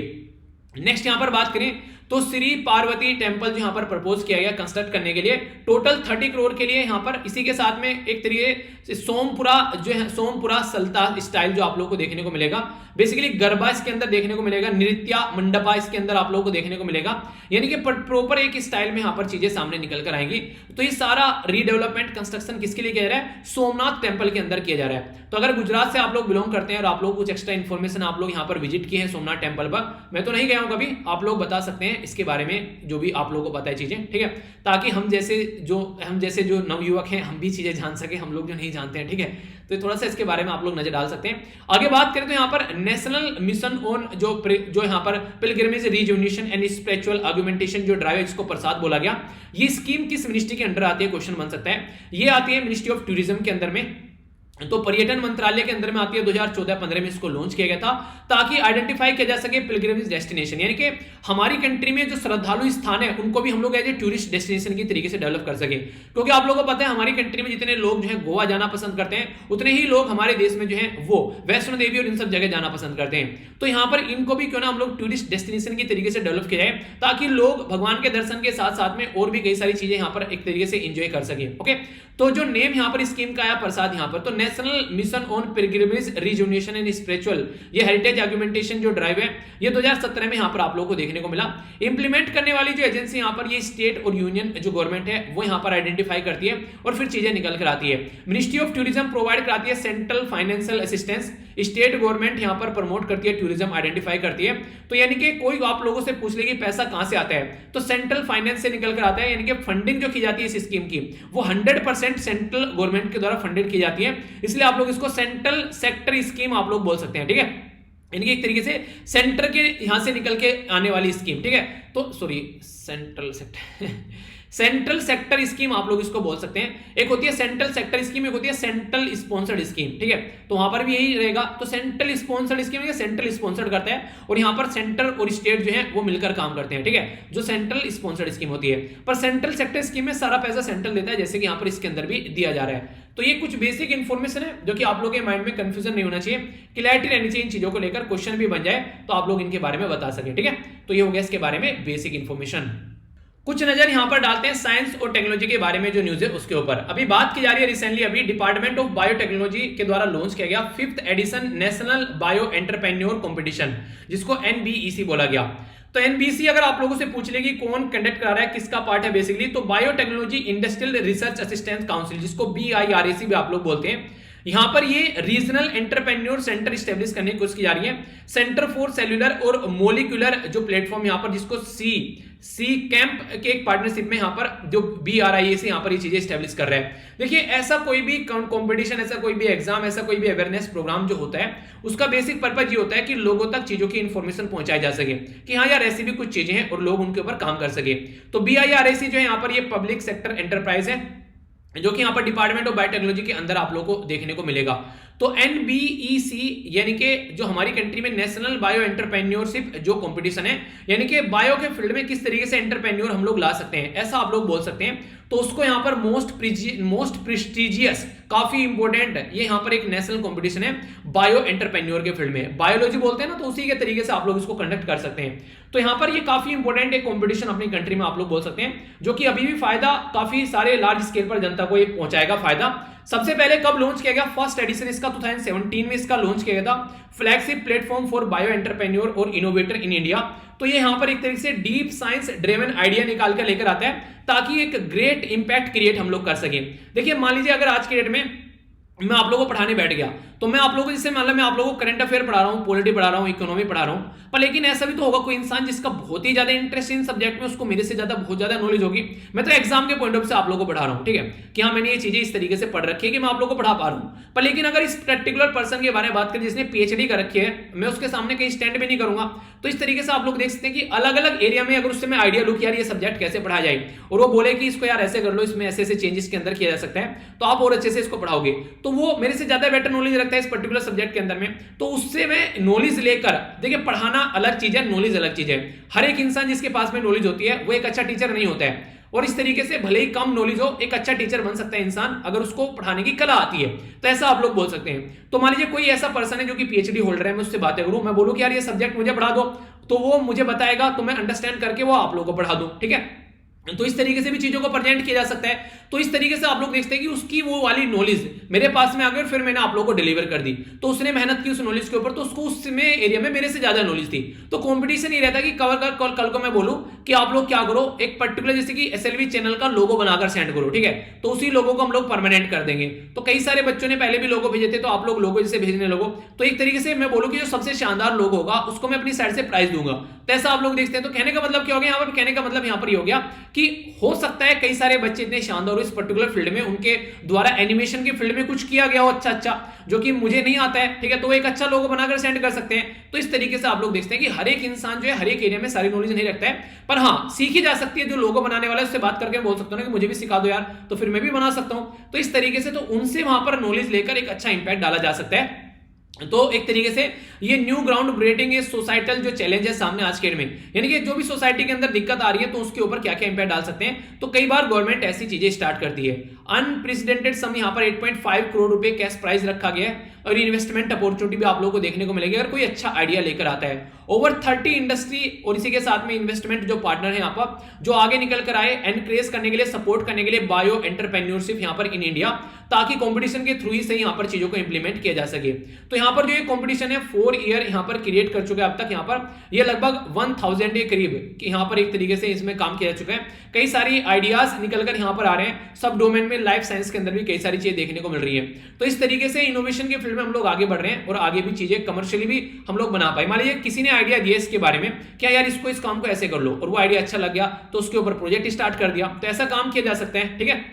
नेक्स्ट यहां पर बात करें तो श्री पार्वती टेंपल जो यहां पर प्रपोज किया गया कंस्ट्रक्ट करने के लिए, टोटल 30 करोड़ के लिए यहां पर। इसी के साथ में एक तरीके से सोमपुरा जो है, सोमपुरा सल्ता स्टाइल जो आप लोगों को देखने को मिलेगा, बेसिकली गरबा इसके अंदर देखने को मिलेगा, नृत्या मंडपा इसके अंदर आप लोगों को देखने को मिलेगा, यानी कि प्रॉपर एक स्टाइल में यहां पर चीजें सामने निकल कर आएंगी। तो ये सारा रीडेवलपमेंट कंस्ट्रक्शन किसके लिए किया जा रहा है? सोमनाथ टेंपल के अंदर किया जा रहा है। तो अगर गुजरात से आप लोग बिलोंग करते हैं और आप लोग कुछ एक्स्ट्रा इन्फॉर्मेशन आप लोग यहां पर विजिट किए हैं सोमनाथ टेंपल पर, मैं तो नहीं गया हूं कभी, आप लोग बता सकते हैं इसके बारे में जो भी आप लोगों को पता है चीजें, ठीक है, ताकि हम जैसे जो नवयुवक हैं हम भी चीजें जान सके, हम लोग जो नहीं जानते हैं, ठीक है। तो थोड़ा सा इसके बारे में आप लोग नजर डाल सकते हैं। आगे बात करें तो यहाँ पर नेशनल मिशन ऑन जो यहाँ पर pilgrimage rejuvenation and spiritual argumentation जो ड्राइव है, जिसको प्रसाद बोला गया, ये स्कीम किस मिनिस्ट्री के अंडर आती है? क्वेश्चन बन सकता है। ये आती है मिनिस्ट्री ऑफ टूरिज्म के अंदर में, तो पर्यटन मंत्रालय के अंदर में आती है। 2014-15 में इसको लॉन्च किया गया था ताकि आइडेंटिफाई किया जा सके पिलग्रिमेज डेस्टिनेशन, यानी कि हमारी कंट्री में जो श्रद्धालु स्थान है उनको भी हम लोग एज ए टूरिस्ट डेस्टिनेशन की तरीके से डेवलप कर सके। क्योंकि आप लोगों को पता है हमारी कंट्री में जितने लोग जो है गोवा जाना पसंद करते हैं, उतने ही लोग हमारे देश में जो है वो वैष्णो देवी और इन सब जगह जाना पसंद करते हैं। तो यहाँ पर इनको भी क्यों ना हम लोग टूरिस्ट डेस्टिनेशन की तरीके से डेवलप किया जाए, ताकि लोग भगवान के दर्शन के साथ साथ में और भी कई सारी चीजें यहाँ पर एक तरीके से एंजॉय कर सके। ओके, तो जो नेम यहाँ पर स्कीम का आया प्रसाद यहाँ पर, तो national mission on pilgrimage rejuvenation and spiritual, ये हेरिटेज आर्गुमेंटेशन जो ड्राइव है ये 2017 में यहाँ पर आप लोगों को देखने को मिला। इंप्लीमेंट करने वाली जो एजेंसी यहाँ पर ये स्टेट और यूनियन जो गवर्नमेंट है वो यहाँ पर आइडेंटिफाई करती है और फिर चीजें निकल कर आती है। मिनिस्ट्री ऑफ टूरिज्म प्रोवाइड कराती है central financial assistance, state government यहाँ पर प्रमोट करती है, टूरिज्म आइडेंटिफाई करती है। तो यानी कि कोई आप लोगों से पूछ ले कि पैसा कहां से आता है, तो सेंट्रल फाइनेंस से निकल कर आता है, यानी कि फंडिंग जो की जाती है इस स्कीम की वो 100% सेंट्रल गवर्नमेंट के द्वारा फंडेड की जाती है, इसलिए आप लोग इसको सेंट्रल सेक्टर स्कीम आप लोग बोल सकते हैं, ठीक है। यानी कि एक तरीके से सेंटर के यहां से निकल के आने वाली स्कीम, ठीक है। तो sorry, central sector central sector scheme आप लोग इसको बोल सकते हैं। एक होती है सेंट्रल सेक्टर स्कीम, एक होती है सेंट्रल स्पॉन्सर्ड स्कीम, ठीक है। तो वहां पर भी यही रहेगा। तो सेंट्रल स्पॉन्सर्ड स्कीम है, सेंट्रल स्पॉन्सर्ड करता है और यहां पर सेंटर और स्टेट जो है वो मिलकर काम करते हैं, ठीक है, जो सेंट्रल स्पॉन्सर्ड स्कीम होती है। पर सेंट्रल सेक्टर स्कीम में सारा पैसा सेंट्रल देता है, जैसे कि यहां पर इसके अंदर भी दिया जा रहा है। तो ये कुछ बेसिक इंफॉर्मेशन है जो कि आप लोगों के माइंड में कंफ्यूजन नहीं होना चाहिए, क्लैरिटी रहनी चाहिए इन चीजों को लेकर, क्वेश्चन भी बन जाए तो आप लोग इनके बारे में बता सके, ठीक है। तो ये हो गया इसके बारे में बेसिक इंफॉर्मेशन। कुछ नजर यहां पर डालते हैं साइंस और टेक्नोलॉजी के बारे में जो न्यूज है उसके ऊपर। अभी बात की जा रही है रिसेंटली अभी डिपार्टमेंट ऑफ बायोटेक्नोलॉजी के द्वारा लॉन्च किया गया 5th edition national bio entrepreneur competition, जिसको NBEC बोला गया। तो NBC अगर आप लोगों से पूछ ले कि कौन कंडक्ट करा रहा है, किसका पार्ट है बेसिकली, तो biotechnology industrial research assistance council, जिसको BIRAC भी आप लोग बोलते हैं। यहां पर ये रीजनल एंटरप्रेन्योर सेंटर स्टैब्लिश करने की कोशिश की जा रही है। सेंटर फॉर सेल्यूलर और मोलिकुलर जो प्लेटफॉर्म यहां पर, जिसको सी कैंप के एक पार्टनरशिप में यहां पर जो BRIAC यहां पर ये चीजें स्टैब्लिश कर रहे हैं। देखिए, ऐसा कोई भी कंपटीशन, ऐसा कोई भी एग्जाम, ऐसा कोई भी अवेयरनेस प्रोग्राम जो होता है उसका बेसिक पर्पज ये होता है कि लोगों तक चीजों की इंफॉर्मेशन पहुंचाई जा सके कि हाँ यार ऐसी भी कुछ चीजें हैं और लोग उनके ऊपर काम कर सके। तो BIRAC जो है यहाँ पर ये पब्लिक सेक्टर एंटरप्राइज है, जो कि यहां पर डिपार्टमेंट ऑफ बायोटेक्नोलॉजी के अंदर आप लोगों को देखने को मिलेगा। तो NBEC यानी कि जो हमारी कंट्री में नेशनल बायो एंटरप्रेन्योरशिप जो कंपटीशन है, यानी कि बायो के फील्ड में किस तरीके से एंटरप्रेन्योर हम लोग ला सकते हैं, ऐसा आप लोग बोल सकते हैं। तो उसको यहां पर मोस्ट प्रेस्टिजियस, काफी इंपॉर्टेंट ये यहां पर एक नेशनल कंपटीशन है बायो एंटरप्रेन्योर के फील्ड में। बायोलॉजी बोलते हैं ना, तो उसी के तरीके से आप लोग इसको कंडक्ट कर सकते हैं। तो यहां पर ये काफी इंपॉर्टेंट एक कंपटीशन अपनी कंट्री में आप लोग बोल सकते हैं, जो कि अभी भी फायदा काफी सारे लार्ज स्केल पर जनता को ये पहुंचाएगा फायदा। सबसे पहले कब लॉन्च किया गया, फर्स्ट एडिशन इसका 2017 में इसका लॉन्च किया गया था। Flagship platform for bio entrepreneur और इनोवेटर इन इंडिया। तो ये यहां पर एक तरीके से डीप साइंस ड्रिवन आइडिया निकाल कर लेकर आता है ताकि एक ग्रेट इंपैक्ट क्रिएट हम लोग कर सकें। देखिए, मान लीजिए अगर आज के डेट में मैं आप लोगों को पढ़ाने बैठ गया, तो मैं आप लोगों को जैसे मतलब मैं आप लोगों को करंट अफेयर पढ़ा रहा हूं, पॉलिटी पढ़ा रहा हूं, इकोनॉमी पढ़ा रहा हूं, पर लेकिन ऐसा भी तो होगा कोई इंसान जिसका बहुत ही ज्यादा इंटरेस्ट इन सब्जेक्ट में, उसको मेरे से ज्यादा बहुत ज्यादा नॉलेज होगी। मैं तो एग्जाम के पॉइंट ऑफ से आप लोगों को पढ़ा रहा हूं, ठीक है, कि हाँ मैंने ये चीजें इस तरीके से पढ़ रखी है कि मैं आप लोगों को पढ़ा पा रहा हूं। पर लेकिन अगर इस पर्टिकुलर पर्सन के बारे में बात करें जिसने PhD कर रखी है, मैं उसके सामने कहीं स्टैंड भी नहीं करूंगा। तो इस तरीके से आप लोग देख सकते हैं कि अलग अलग एरिया में अगर उससे मैं आइडिया लूं कि यार ये सब्जेक्ट कैसे पढ़ाया जाए, और वो बोले कि इसको यार ऐसे कर लो, इसमें ऐसे ऐसे चेंजेस के अंदर किया जा सकता है, तो आप और अच्छे से इसको पढ़ाओगे, तो वो मेरे से ज्यादा बेटर नॉलेज रखता है इस पर्टिकुलर सब्जेक्ट के अंदर में, तो उससे मैं नॉलेज लेकर, देखिए पढ़ाना अलग चीज है, नॉलेज अलग चीज है। हर एक इंसान जिसके पास में नॉलेज होती है वो एक अच्छा टीचर नहीं होता है, और इस तरीके से भले ही कम नॉलेज हो, एक अच्छा टीचर बन सकता है इंसान अगर उसको पढ़ाने की कला आती है। तो ऐसा आप लोग बोल सकते हैं। तो मान लीजिए कोई ऐसा पर्सन है जो कि PhD होल्डर है, मैं उससे बातें करूं, मैं बोलूं कि यार ये सब्जेक्ट मुझे पढ़ा दो, तो वो मुझे बताएगा, तो मैं अंडरस्टैंड करके वो आप लोगों को पढ़ा दूं, ठीक है। तो इस तरीके से भी चीजों को प्रेजेंट किया जा सकता है। तो इस तरीके से आप लोग देखते हैं कि उसकी वो वाली नॉलेज मेरे पास में आ गई, फिर मैंने आप लोगों को डिलीवर कर दी, तो उसने मेहनत की उस नॉलेज के ऊपर, तो उसको उसमें एरिया में मेरे से ज्यादा नॉलेज थी। तो कंपटीशन ही रहता कि कल को मैं बोलूं कि आप लोग क्या करो, एक पर्टिकुलर जैसे कि SLV चैनल का लोगो बनाकर सेंड करो, ठीक है, तो उसी लोगों को हम लोग परमानेंट कर देंगे। तो कई सारे बच्चों ने पहले भी लोगो भेजे थे, तो आप लोग लोगो जैसे भेजने लोगो, तो एक तरीके से मैं बोलूं कि जो सबसे शानदार लोगो होगा उसको मैं अपनी साइड से प्राइज दूंगा। तो ऐसा आप लोग देखते हैं। तो कहने का मतलब क्या हो गया यहाँ पर, कहने का मतलब यहाँ पर ये हो गया कि हो सकता है कई सारे बच्चे इतने शानदार हो इस पर्टिकुलर फील्ड में, उनके द्वारा एनिमेशन के फील्ड में कुछ किया गया हो अच्छा जो कि मुझे नहीं आता है, ठीक है, तो वो एक अच्छा लोगो बनाकर सेंड कर सकते हैं। तो इस तरीके से आप लोग देखते हैं कि हर एक इंसान जो है हर एक एरिया में सारी नॉलेज नहीं रखता है, पर हाँ सीखी जा सकती है। जो लोगो बनाने वाला है उससे बात करके बोल सकता हूं ना कि मुझे भी सिखा दो यार, तो फिर मैं भी बना सकता हूं। तो इस तरीके से तो उनसे वहां पर नॉलेज लेकर एक अच्छा इंपैक्ट डाला जा सकता है। तो एक तरीके से ये न्यू ग्राउंड ब्रेकिंग ये सोसाइटल जो चैलेंज है सामने आज के डेट में, यानी कि जो भी सोसाइटी के अंदर दिक्कत आ रही है तो उसके ऊपर क्या क्या इंपैक्ट डाल सकते हैं। तो कई बार गवर्नमेंट ऐसी चीजें स्टार्ट करती है। अनप्रेसिडेंटेड सम यहाँ पर 8.5 करोड़ रुपए कैश प्राइज रखा गया है और इन्वेस्टमेंट अपॉर्चुनिटी भी आप लोगों को देखने को मिलेगी अगर कोई अच्छा आइडिया लेकर आता है। ओवर 30 इंडस्ट्री और इसी के साथ में इन्वेस्टमेंट जो पार्टनर है यहाँ पर जो आगे निकल कर आए एनकरेज करने के लिए, सपोर्ट करने के लिए बायो एंटरप्रेन्योरशिप यहाँ पर इन इंडिया, ताकि कंपटीशन के थ्रू ही से यहाँ पर चीजों को इंप्लीमेंट किया जा सके। तो यहाँ पर जो ये कंपटीशन है 4 ईयर यहाँ पर क्रिएट कर चुके हैं अब तक। यहाँ पर ये लगभग 1000 के करीब कि यहाँ पर एक तरीके से इसमें काम किया जा चुका है। कई सारी आइडियाज निकल कर यहाँ पर आ रहे हैं, सब डोमेन में लाइफ साइंस के अंदर भी कई सारी चीजें देखने को मिल रही है। तो इस तरीके से इनोवेशन के फील्ड में हम लोग आगे बढ़ रहे हैं और आगे भी चीजें कमर्शियली भी हम लोग बना पाए। मान लीजिए किसी ने आइडिया दिया इसके बारे में, क्या यार इसको इस काम को ऐसे कर लो, और वो आइडिया अच्छा लग गया तो उसके ऊपर प्रोजेक्ट स्टार्ट कर दिया, तो ऐसा काम किया जा सकता है। ठीक है,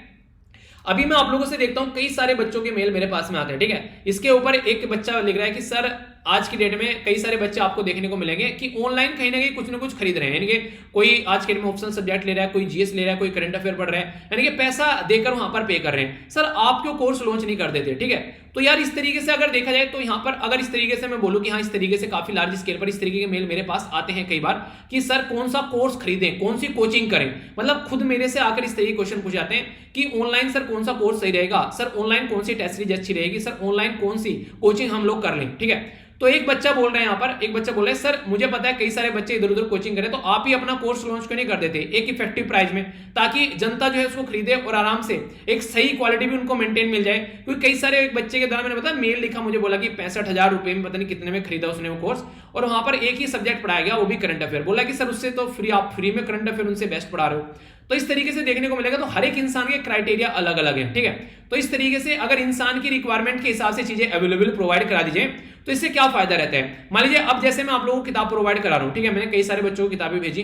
अभी मैं आप लोगों से देखता हूं कई सारे बच्चों के मेल मेरे पास में आते हैं। ठीक है, इसके ऊपर एक बच्चा लिख रहा है कि सर आज की डेट में कई सारे बच्चे आपको देखने को मिलेंगे कि ऑनलाइन कहीं ना कहीं कुछ ना कुछ खरीद रहे हैं, यानी कि कोई आज के डेट में ऑप्शनल सब्जेक्ट ले रहा है, कोई जीएस ले रहा है, कोई करंट अफेयर पढ़ रहा है, यानी कि पैसा देकर वहां पर पे कर रहे हैं। सर आप क्यों कोर्स लॉन्च नहीं कर देते? ठीक है, तो यार इस तरीके से अगर देखा जाए तो यहाँ पर अगर इस तरीके से मैं बोलूं कि हाँ इस तरीके से काफी लार्ज स्केल पर इस तरीके के मेल मेरे पास आते हैं कई बार कि सर कौन सा कोर्स खरीदें, कौन सी कोचिंग करें, मतलब खुद मेरे से आकर इस तरीके के क्वेश्चन पूछ जाते हैं कि ऑनलाइन सर कौन सा कोर्स सही रहेगा, सर ऑनलाइन कौन सी टेस्ट सीरीज अच्छी रहेगी, सर ऑनलाइन कौन सी कोचिंग हम लोग कर लें। ठीक है, तो एक बच्चा बोल रहा है यहाँ पर, एक बच्चा बोल रहा है सर मुझे पता है कई सारे बच्चे इधर उधर कोचिंग करें, तो आप ही अपना कोर्स लॉन्च क्यों नहीं कर देते एक इफेक्टिव प्राइस में, ताकि जनता जो है उसको खरीदे और आराम से एक सही क्वालिटी भी उनको मेंटेन मिल जाए। क्योंकि कई सारे एक बच्चे के द्वारा मैंने पता मेल लिखा, मुझे बोला कि 65,000 रुपए में पता नहीं कितने में खरीदा उसने वो कोर्स, और वहां पर एक ही सब्जेक्ट पढ़ाया गया वो भी करंट अफेयर। बोला कि सर उससे तो फ्री, आप फ्री में करंट अफेयर उनसे बेस्ट पढ़ा रहे हो। तो इस तरीके से देखने को मिलेगा। तो हर एक इंसान के क्राइटेरिया अलग अलग है। ठीक है, तो इस तरीके से अगर इंसान की रिक्वायरमेंट के हिसाब से चीजें अवेलेबल प्रोवाइड करा दीजिए तो इससे क्या फायदा रहता है। मान लीजिए अब जैसे मैं आप लोगों को किताब प्रोवाइड करा रहा हूं, ठीक है, मैंने कई सारे बच्चों को किताबें भेजी,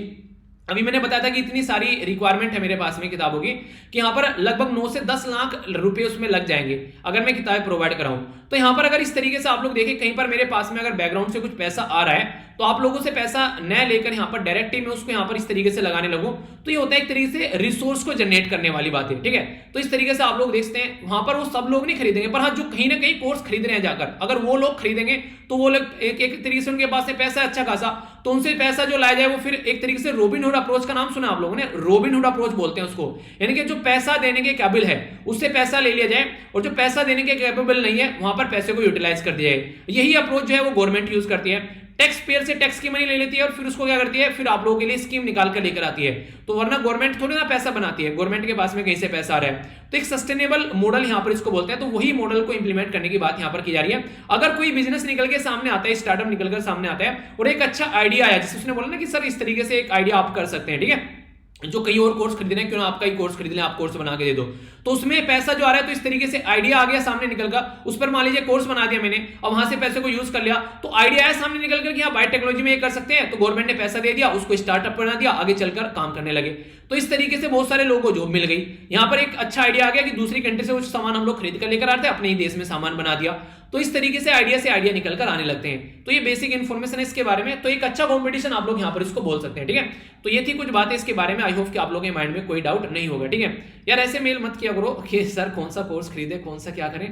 अभी मैंने बताया था कि इतनी सारी रिक्वायरमेंट है मेरे पास में किताबों की कि यहाँ पर लगभग 9 से 10 लाख रुपए उसमें लग जाएंगे अगर मैं किताबें प्रोवाइड कराऊं। तो यहाँ पर अगर इस तरीके से आप लोग देखें कहीं पर मेरे पास में अगर बैकग्राउंड से कुछ पैसा आ रहा है तो आप लोगों से पैसा न लेकर यहाँ पर डायरेक्ट ही मैं उसको यहाँ पर इस तरीके से लगाने लगूं तो ये होता है एक तरीके से रिसोर्स को जनरेट करने वाली बात है। ठीक है, तो इस तरीके से आप लोग देखते हैं वहां पर वो सब लोग नहीं खरीदेंगे, पर हाँ जो कहीं ना कहीं कोर्स खरीद रहे हैं जाकर अगर वो लोग खरीदेंगे तो वो लोग एक तरीके से उनके पास से पैसा अच्छा खासा, तो उनसे पैसा जो लाया जाए वो फिर एक तरीके से रॉबिनहुड अप्रोच का नाम सुना आप लोगों ने, रॉबिनहुड अप्रोच बोलते हैं उसको, यानी कि जो पैसा देने के काबिल है उससे पैसा ले लिया जाए और जो पैसा देने के कैपेबल नहीं है वहां पर पैसे को यूटिलाइज कर दिया जाए। यही अप्रोच जो है वो गवर्नमेंट यूज करती है, टैक्स पेयर से टैक्स की मनी ले लेती है और फिर उसको क्या करती है, फिर आप लोगों के लिए स्कीम निकाल कर लेकर आती है। तो वरना गवर्नमेंट थोड़ी ना पैसा बनाती है, गवर्नमेंट के पास में कहीं से पैसा आ रहा है। तो एक सस्टेनेबल मॉडल यहां पर इसको बोलते हैं, तो वही मॉडल को इंप्लीमेंट करने की बात यहां पर की जा रही है। अगर कोई बिजनेस निकल के सामने आता है, स्टार्टअप निकल कर सामने आता है और एक अच्छा आइडिया आया, जिससे उसने बोला ना कि सर इस तरीके से एक आइडिया आप कर सकते हैं, ठीक है, जो कई और कोर्स खरीदने क्यों ना आपका ही कोर्स खरीद लें, आप कोर्स बना के दे दो, तो उसमें पैसा जो आ रहा है तो इस तरीके से आइडिया आ गया सामने निकल कर, उस पर मान लीजिए कोर्स बना दिया मैंने और वहां से पैसे को यूज कर लिया, तो आइडिया आया सामने निकल कर कि हाँ बायोटेक्नोलॉजी में ये कर सकते हैं, तो गवर्नमेंट ने पैसा दे दिया, उसको स्टार्टअप बना दिया, आगे चलकर काम करने लगे। तो इस तरीके से बहुत सारे लोगों को जॉब मिल गई। यहां पर एक अच्छा आइडिया आ गया कि दूसरी कंट्री से कुछ सामान हम लोग खरीद कर लेकर आते हैं, अपने ही देश में सामान बना दिया, तो इस तरीके से आइडिया निकल कर आने लगते हैं। तो ये बेसिक इन्फॉर्मेशन है इसके बारे में, तो एक अच्छा कॉम्पिटिशन आप लोग यहाँ पर इसको बोल सकते हैं। ठीक है, तो ये थी कुछ बातें इसके बारे में, आई होप कि आप लोगों के माइंड में कोई डाउट नहीं होगा। ठीक है यार, ऐसे मेल मत किया करो कि सर कौन सा कोर्स खरीदे, कौन सा क्या करें।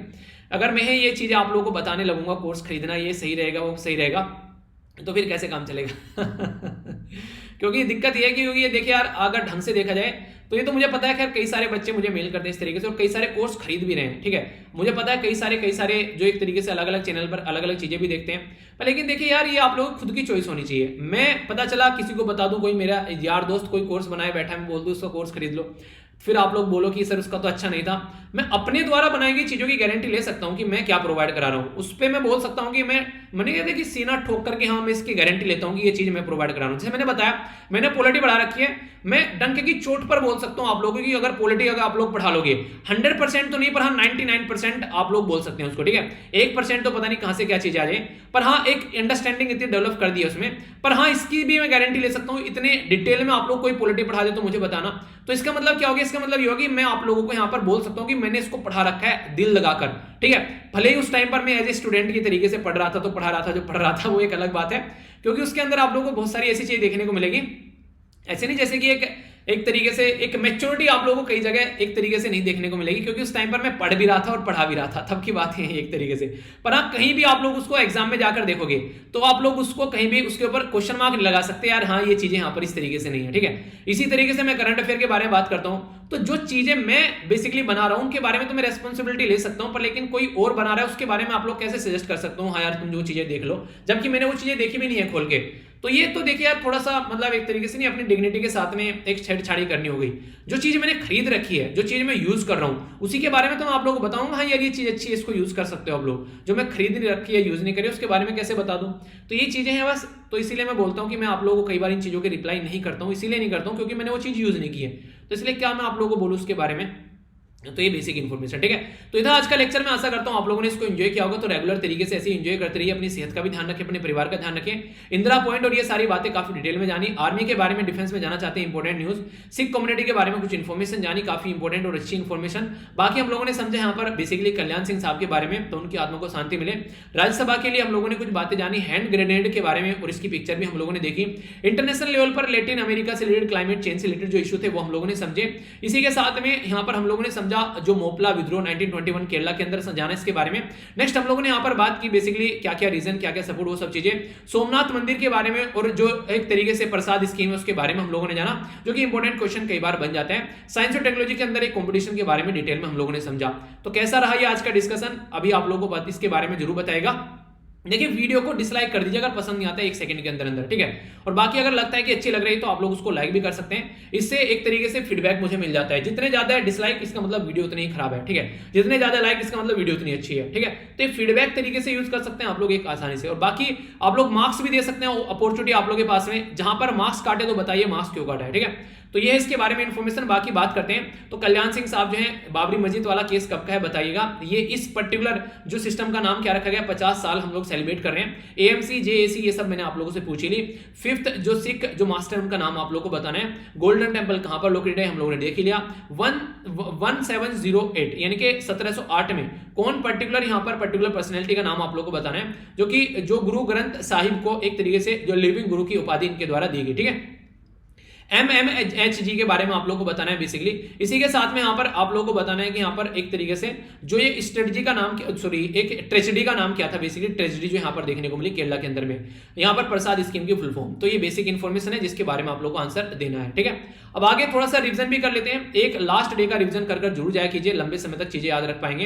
अगर मैं ये चीजें आप लोगों को बताने लगूंगा, कोर्स खरीदना ये सही रहेगा वो सही रहेगा, तो फिर कैसे काम चलेगा क्योंकि दिक्कत ये है कि ये देखिए यार, अगर ढंग से देखा जाए तो ये तो मुझे पता है खैर कई सारे बच्चे मुझे मेल करते हैं इस तरीके से और कई सारे कोर्स खरीद भी रहे हैं। ठीक है, मुझे पता है कई सारे जो एक तरीके से अलग अलग चैनल पर अलग अलग चीजें भी देखते हैं, पर लेकिन देखिए यार ये आप लोगों को खुद की चॉइस होनी चाहिए। मैं पता चला किसी को बता दूं, कोई मेरा यार दोस्त कोई कोर्स बनाए बैठा है, मैं बोल दूं उसका कोर्स खरीद लो, फिर आप लोग बोलो कि सर उसका तो अच्छा नहीं था। मैं अपने द्वारा बनाई गई चीजों की गारंटी ले सकता हूं कि मैं क्या प्रोवाइड करा रहा हूं, उस पर मैं बोल सकता हूं कि मैंने कहते कि सीना ठोक करके हाँ मैं इसकी गारंटी लेता हूं कि ये चीज मैं प्रोवाइड करा रहा हूं। जैसे मैंने बताया मैंने पॉलिटी बढ़ा रखी है, मैं डंके की चोट पर बोल सकता हूं आप लोगों की अगर पॉलिटी अगर आप लोग पढ़ा लोगे 100% तो नहीं, पर हाँ 99% आप लोग बोल सकते हैं उसको। ठीक है, 1% तो पता नहीं कहां से क्या चीज आ जाए, पर हाँ एक अंडरस्टैंडिंग इतनी डेवलप कर दी है उसमें। पर हाँ इसकी भी मैं गारंटी ले सकता हूं, इतने डिटेल में आप लोग कोई पॉलिटी पढ़ा दे तो मुझे बताना। तो इसका मतलब क्या होगा, इसका मतलब ये होगा मैं आप लोगों को यहां पर बोल सकता हूं कि मैंने इसको पढ़ा रखा है दिल लगाकर। ठीक है, भले ही उस टाइम पर मैं एज ए स्टूडेंट की तरीके से पढ़ रहा था, तो पढ़ा रहा था, जो पढ़ रहा था वो एक अलग बात है, क्योंकि उसके अंदर आप लोगों को बहुत सारी ऐसी चीजें देखने को मिलेगी। ऐसे नहीं जैसे कि एक तरीके से एक मैच्योरिटी आप लोगों को कई जगह एक तरीके से नहीं देखने को मिलेगी, क्योंकि उस टाइम पर मैं पढ़ भी रहा था और पढ़ा भी रहा था, तब की बात है एक तरीके से। पर हाँ कहीं भी आप लोग उसको एग्जाम में जाकर देखोगे तो आप लोग उसको कहीं भी उसके ऊपर क्वेश्चन मार्क लगा सकते हैं, यार हाँ ये चीजें यहाँ पर इस तरीके से नहीं है। ठीक है, इसी तरीके से मैं करंट अफेयर के बारे में बात करता हूँ तो जो चीजें मैं बेसिकली बना रहा हूं उनके बारे में तो मैं रेस्पॉन्सिबिलिटी ले सकता हूं, पर लेकिन कोई और बना रहा है उसके बारे में आप लोग कैसे सजेस्ट कर सकते हो, हाँ यार तुम जो चीजें देख लो, जबकि मैंने वो चीजें देखी भी नहीं है खोल के। तो ये तो देखिए यार थोड़ा सा मतलब एक तरीके से नहीं अपनी डिग्निटी के साथ में एक छेड़छाड़ी करनी हो गई। जो चीज मैंने खरीद रखी है, जो चीज मैं यूज कर रहा हूं, उसी के बारे में तो मैं आप लोगों को बताऊंगा, हाँ यार ये चीज अच्छी है, इसको यूज कर सकते हो आप लोग। जो मैं खरीद नहीं रखी है, यूज नहीं करी, उसके बारे में कैसे बता दूं? तो ये चीजें हैं बस। तो इसीलिए मैं बोलता हूं कि मैं आप लोगों को कई बार इन चीजों के रिप्लाई नहीं करता हूं, इसीलिए नहीं करता हूं क्योंकि मैंने वो चीज यूज नहीं की है। तो इसलिए क्या मैं आप लोगों को बोलूं उसके बारे में? तो ये बेसिक इन्फॉर्मेशन, ठीक है। तो इधर आज का लेक्चर मैं आशा करता हूं आप लोगों ने इसको एंजॉय किया होगा। तो रेगुलर तरीके से ऐसे एंजॉय करते रहिए, अपनी सेहत का भी ध्यान रखें, अपने परिवार का ध्यान रखें। इंदिरा पॉइंट और ये सारी बातें काफी डिटेल में जानी, आर्मी के बारे में, डिफेंस में जाना चाहते हैं इंपॉर्टेंट न्यूज, सिख कम्युनिटी के बारे में कुछ इन्फॉर्मेशन जानी, काफी इंपॉर्टेंट और अच्छी इन्फॉर्मेशन। बाकी हम लोगों ने समझा यहाँ पर बेसिकली कल्याण सिंह साहब के बारे में, तो उनकी आत्मा को शांति मिले। राज्यसभा के लिए हम लोगों ने कुछ बातें जानी, हैंड ग्रेनेड के बारे में, और इसकी पिक्चर भी हम लोगों ने देखी। इंटरनेशनल लेवल पर लैटिन अमेरिका से रिलेटेड क्लाइमेट चेंज से रिलेटेड जो इशू थे वो हम लोगों ने समझे। इसी के साथ में यहाँ पर हम लोगों ने समझा जो मोपला विद्रोह 1921 केरला के अंदर जाना, इसके बारे में। नेक्स्ट हम लोगों ने यहाँ पर बात की बेसिकली क्या क्या रीजन, क्या क्या सपोर्ट, वो सब चीजें। सोमनाथ मंदिर के बारे में और जो एक तरीके से प्रसाद स्कीम है उसके बारे में हम लोगों ने जाना, जो कि इंपॉर्टेंट क्वेश्चन कई बार बन जाते हैं। साइंस और टेक्नोलॉजी के अंदर एक कंपटीशन के बारे में डिटेल में हम लोगों ने समझा। तो कैसा रहा ये आज का डिस्कशन, अभी आप लोगों को इसके बारे में जरूर बताएगा। देखिए वीडियो को डिसलाइक कर दीजिए अगर पसंद नहीं आता है, 1 सेकंड के अंदर अंदर, ठीक है। और बाकी अगर लगता है कि अच्छी लग रही है तो आप लोग उसको लाइक भी कर सकते हैं, इससे एक तरीके से फीडबैक मुझे मिल जाता है। जितने ज्यादा है डिसलाइक इसका मतलब वीडियो उतनी ही खराब है, ठीक है। जितने ज्यादा लाइक इसका मतलब वीडियो उतनी अच्छी है, ठीक है। तो ये फीडबैक तरीके से यूज कर सकते हैं आप लोग एक आसानी से। और बाकी आप लोग मार्क्स भी दे सकते हैं, अपॉर्चुनिटी आप लोग के पास में, जहां पर मार्क्स काटे तो बताइए मार्क्स क्यों काटा है, ठीक है। तो ये है इसके बारे में इंफॉर्मेशन। बाकी बात करते हैं तो कल्याण सिंह साहब जो है, बाबरी मस्जिद वाला केस कब का है बताइएगा। ये इस पर्टिकुलर जो सिस्टम का नाम क्या रखा गया, 50 साल हम लोग सेलिब्रेट कर रहे हैं। एएमसी जेएसी ये सब मैंने आप लोगों से पूछी ली। 5th जो सिख जो मास्टर उनका नाम आप लोगों को बताना है। गोल्डन टेंपल कहां पर लोकेटेड है हम लोगों ने देख लिया। 1708 यानी कि 1708 में कौन पर्टिकुलर यहाँ पर पर्टिकुलर पर्सनैलिटी का नाम आप लोगों को बताना है, जो कि जो गुरु ग्रंथ साहिब को एक तरीके से जो लिविंग गुरु की उपाधि इनके द्वारा दी गई, ठीक है। MMHG के बारे में आप लोगों को बताना है बेसिकली। इसी के साथ में यहाँ पर आप लोगों को बताना है कि यहाँ पर एक तरीके से जो ये स्ट्रेटजी का नाम, सॉरी एक ट्रेजेडी का नाम क्या था बेसिकली, ट्रेजेडी जो यहाँ पर देखने को मिली केरला के अंदर में, यहाँ पर प्रसाद स्कीम की फुल फॉर्म। तो ये बेसिक इन्फॉर्मेशन है जिसके बारे में आप लोग को आंसर देना है, ठीक है। अब आगे थोड़ा सा रिवीजन भी कर लेते हैं, एक लास्ट डे का रिवीजन कर जरूर जाया कीजिए, लंबे समय तक चीजें याद रख पाएंगे।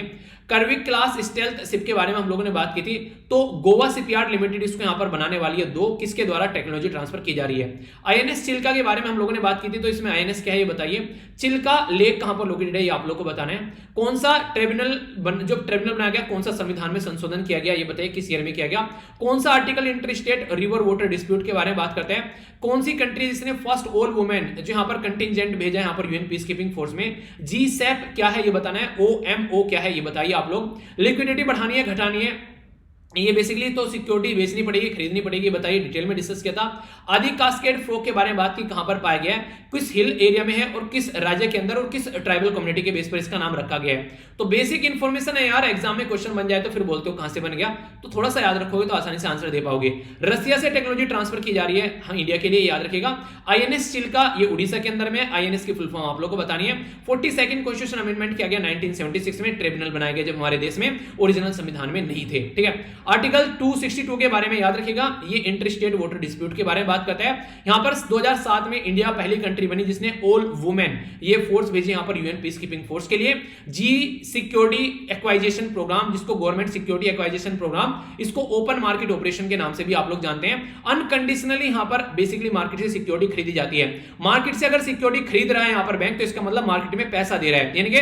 करविक क्लास स्टेल्थ शिप के बारे में हम लोगों ने बात की थी। तो गोवा शिपयार्ड लिमिटेड इसको यहाँ पर बनाने वाली है, किसके द्वारा टेक्नोलॉजी ट्रांसफर की जा रही है। आईएनएस चिल्का के बारे में हम लोगों ने बात की थी, तो इसमें आईएनएस क्या है ये बताइए। चिल्का लेक कहां पर लोकेटेड है ये आप लोग को बताना है। कौन सा ट्रिब्यूनल जो ट्रिब्यूनल बनाया गया, कौन सा संविधान में संशोधन किया गया ये बताइए, किस ईयर में किया गया। कौन सा article inter state river water dispute के बारे में बात करते हैं। कौन सी कंट्री जिसने फर्स्ट ऑल वुमेन जो यहाँ पर कंटिजेंट भेजा है यहाँ पर यूएन पीस कीपिंग फोर्स में। जीसैप क्या है ये बताना है। OMO क्या है ये बताइए आप लोग। लिक्विडिटी बढ़ानी है घटानी है, ये बेसिकली तो सिक्योरिटी बेचनी पड़ेगी खरीदनी पड़ेगी, बताइए डिटेल में डिस्कस किया था। आदि कास्केड फ्रॉग के बारे में बात की, कहां पर पाया गया है, किस हिल एरिया में है और किस राज्य के अंदर और किस ट्राइबल कम्युनिटी के बेस पर इसका नाम रखा गया है। तो बेसिक इंफॉर्मेशन है यार, एग्जाम में क्वेश्चन बन जाए तो फिर बोलते हो कहां से बन गया, तो थोड़ा सा याद रखोगे तो आसानी से आंसर दे पाओगे। रसिया से टेक्नोलॉजी ट्रांसफर की जा रही है, हाँ इंडिया के लिए याद रखेगा। आईएनएस चिल्का ये उड़ीसा के अंदर में, आईएनएस की फुल फॉर्म आप लोगों को बतानी है। 42nd कॉन्स्टिट्यूशन अमेंडमेंट किया गया 1976 में, ट्रिब्यूनल बनाए गए जब हमारे देश में ओरिजिनल संविधान में नहीं थे, ठीक है। आर्टिकल 262 के बारे में याद रखिएगा, ये इंटर स्टेट वाटर डिस्प्यूट के बारे में बात करता है। यहां पर 2007 में इंडिया पहली कंट्री बनी जिसने ऑल वुमेन ये फोर्स भेजी यहां पर यूएन पीस कीपिंग फोर्स के लिए। जी सिक्योरिटी एक्वाइजेशन प्रोग्राम, जिसको गवर्नमेंट सिक्योरिटी एक्वाइजेशन प्रोग्राम, इसको ओपन मार्केट ऑपरेशन के नाम से भी आप लोग जानते हैं। अनकंडीशनली यहां पर बेसिकली मार्केट से सिक्योरिटी खरीदी जाती है। मार्केट से अगर सिक्योरिटी खरीद रहा है यहां पर बैंक, तो इसका मतलब मार्केट में पैसा दे रहा है। यानी कि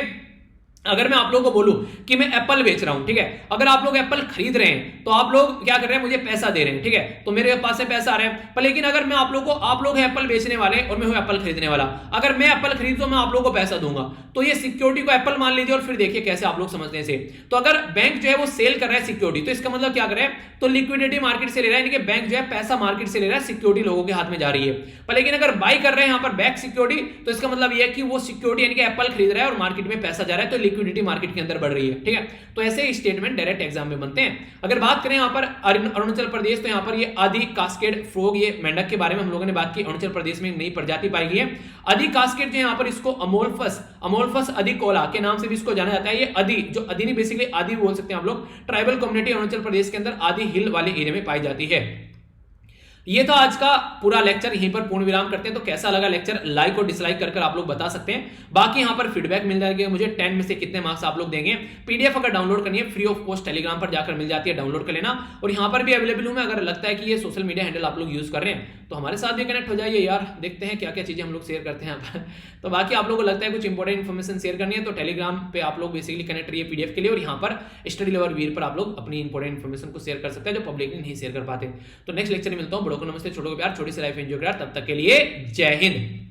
अगर मैं आप लोगों को बोलूं कि मैं एप्पल बेच रहा हूं, ठीक है, अगर आप लोग एप्पल खरीद रहे हैं तो आप लोग क्या कर रहे हैं, मुझे पैसा दे रहे हैं, ठीक है, तो मेरे पास से पैसा आ रहा है। पर लेकिन अगर मैं आप लोग एप्पल बेचने वाले और मैं हूं एप्पल खरीदने वाला, अगर मैं एप्पल खरीद तो मैं आप लोगों को पैसा दूंगा, तो ये सिक्योरिटी को एप्पल मान लीजिए और फिर देखिए कैसे आप लोग समझते हैं इसे। तो अगर बैंक जो है वो सेल कर रहा है सिक्योरिटी, तो इसका मतलब क्या कर रहा है, तो लिक्विडिटी मार्केट से ले रहा है, यानी कि बैंक जो है पैसा मार्केट से ले रहा है, सिक्योरिटी लोगों के हाथ में जा रही है। पर लेकिन अगर बाय कर रहे हैं यहां पर बैक सिक्योरिटी, तो इसका मतलब यह है कि वो सिक्योरिटी यानी कि एप्पल खरीद रहा है और मार्केट में पैसा जा रहा है, तो लिक्विडिटी मार्केट के अंदर बढ़ रही है, ठीक है। तो ऐसे स्टेटमेंट डायरेक्ट एग्जाम में बनते हैं। अगर बात करें यहां पर अरुणाचल प्रदेश, तो यहां पर ये आदि कास्केड फ्रॉग, ये मेंढक के बारे में हम लोगों ने बात की। अरुणाचल प्रदेश में एक नई प्रजाति पाई गई है आदि कास्केड, जो यहां पर इसको अमोल्फस अधिकोला के नाम से भी इसको जाना जाता है। ये आदि जो आदि नहीं बेसिकली आदि बोल सकते हैं आप लोग, ट्राइबल कम्युनिटी अरुणाचल प्रदेश के अंदर आदि हिल वाले एरिया में पाई जाती है। ये था आज का पूरा लेक्चर, यहीं पर पूर्ण विराम करते हैं। तो कैसा लगा लेक्चर, लाइक और डिसलाइक कर आप लोग बता सकते हैं। बाकी यहां पर फीडबैक मिल जाएगा मुझे 10 में से कितने मार्क्स आप लोग देंगे। पीडीएफ अगर डाउनलोड करनी है फ्री ऑफ कॉस्ट टेलीग्राम पर जाकर मिल जाती है, डाउनलोड कर लेना। और यहां पर भी अवेलेबल हूं मैं, अगर लगता है कि ये सोशल मीडिया हैंडल आप लोग यूज कर रहे हैं तो हमारे साथ भी कनेक्ट हो जाइए यार, देखते हैं क्या क्या चीजें हम लोग शेयर करते हैं यहाँ पर। तो बाकी आप लोगों को लगता है कुछ इंपॉर्टेंट इन्फॉर्मेशन शेयर करनी है तो टेलीग्राम पे आप लोग बेसिकली कनेक्ट रहिए पीडीएफ के लिए, और यहाँ पर स्टडी लेवल वीर पर आप लोग अपनी इंपॉर्टेंट इन्फॉर्मेशन को शेयर कर सकते हैं जो पब्लिकली नहीं शेयर कर पाते। तो नेक्स्ट लेक्चर में मिलता हूँ, बड़ों को नमस्ते, छोटों को प्यार, छोटी सी लाइफ एंजॉय कर। तब तक के लिए जय हिंद।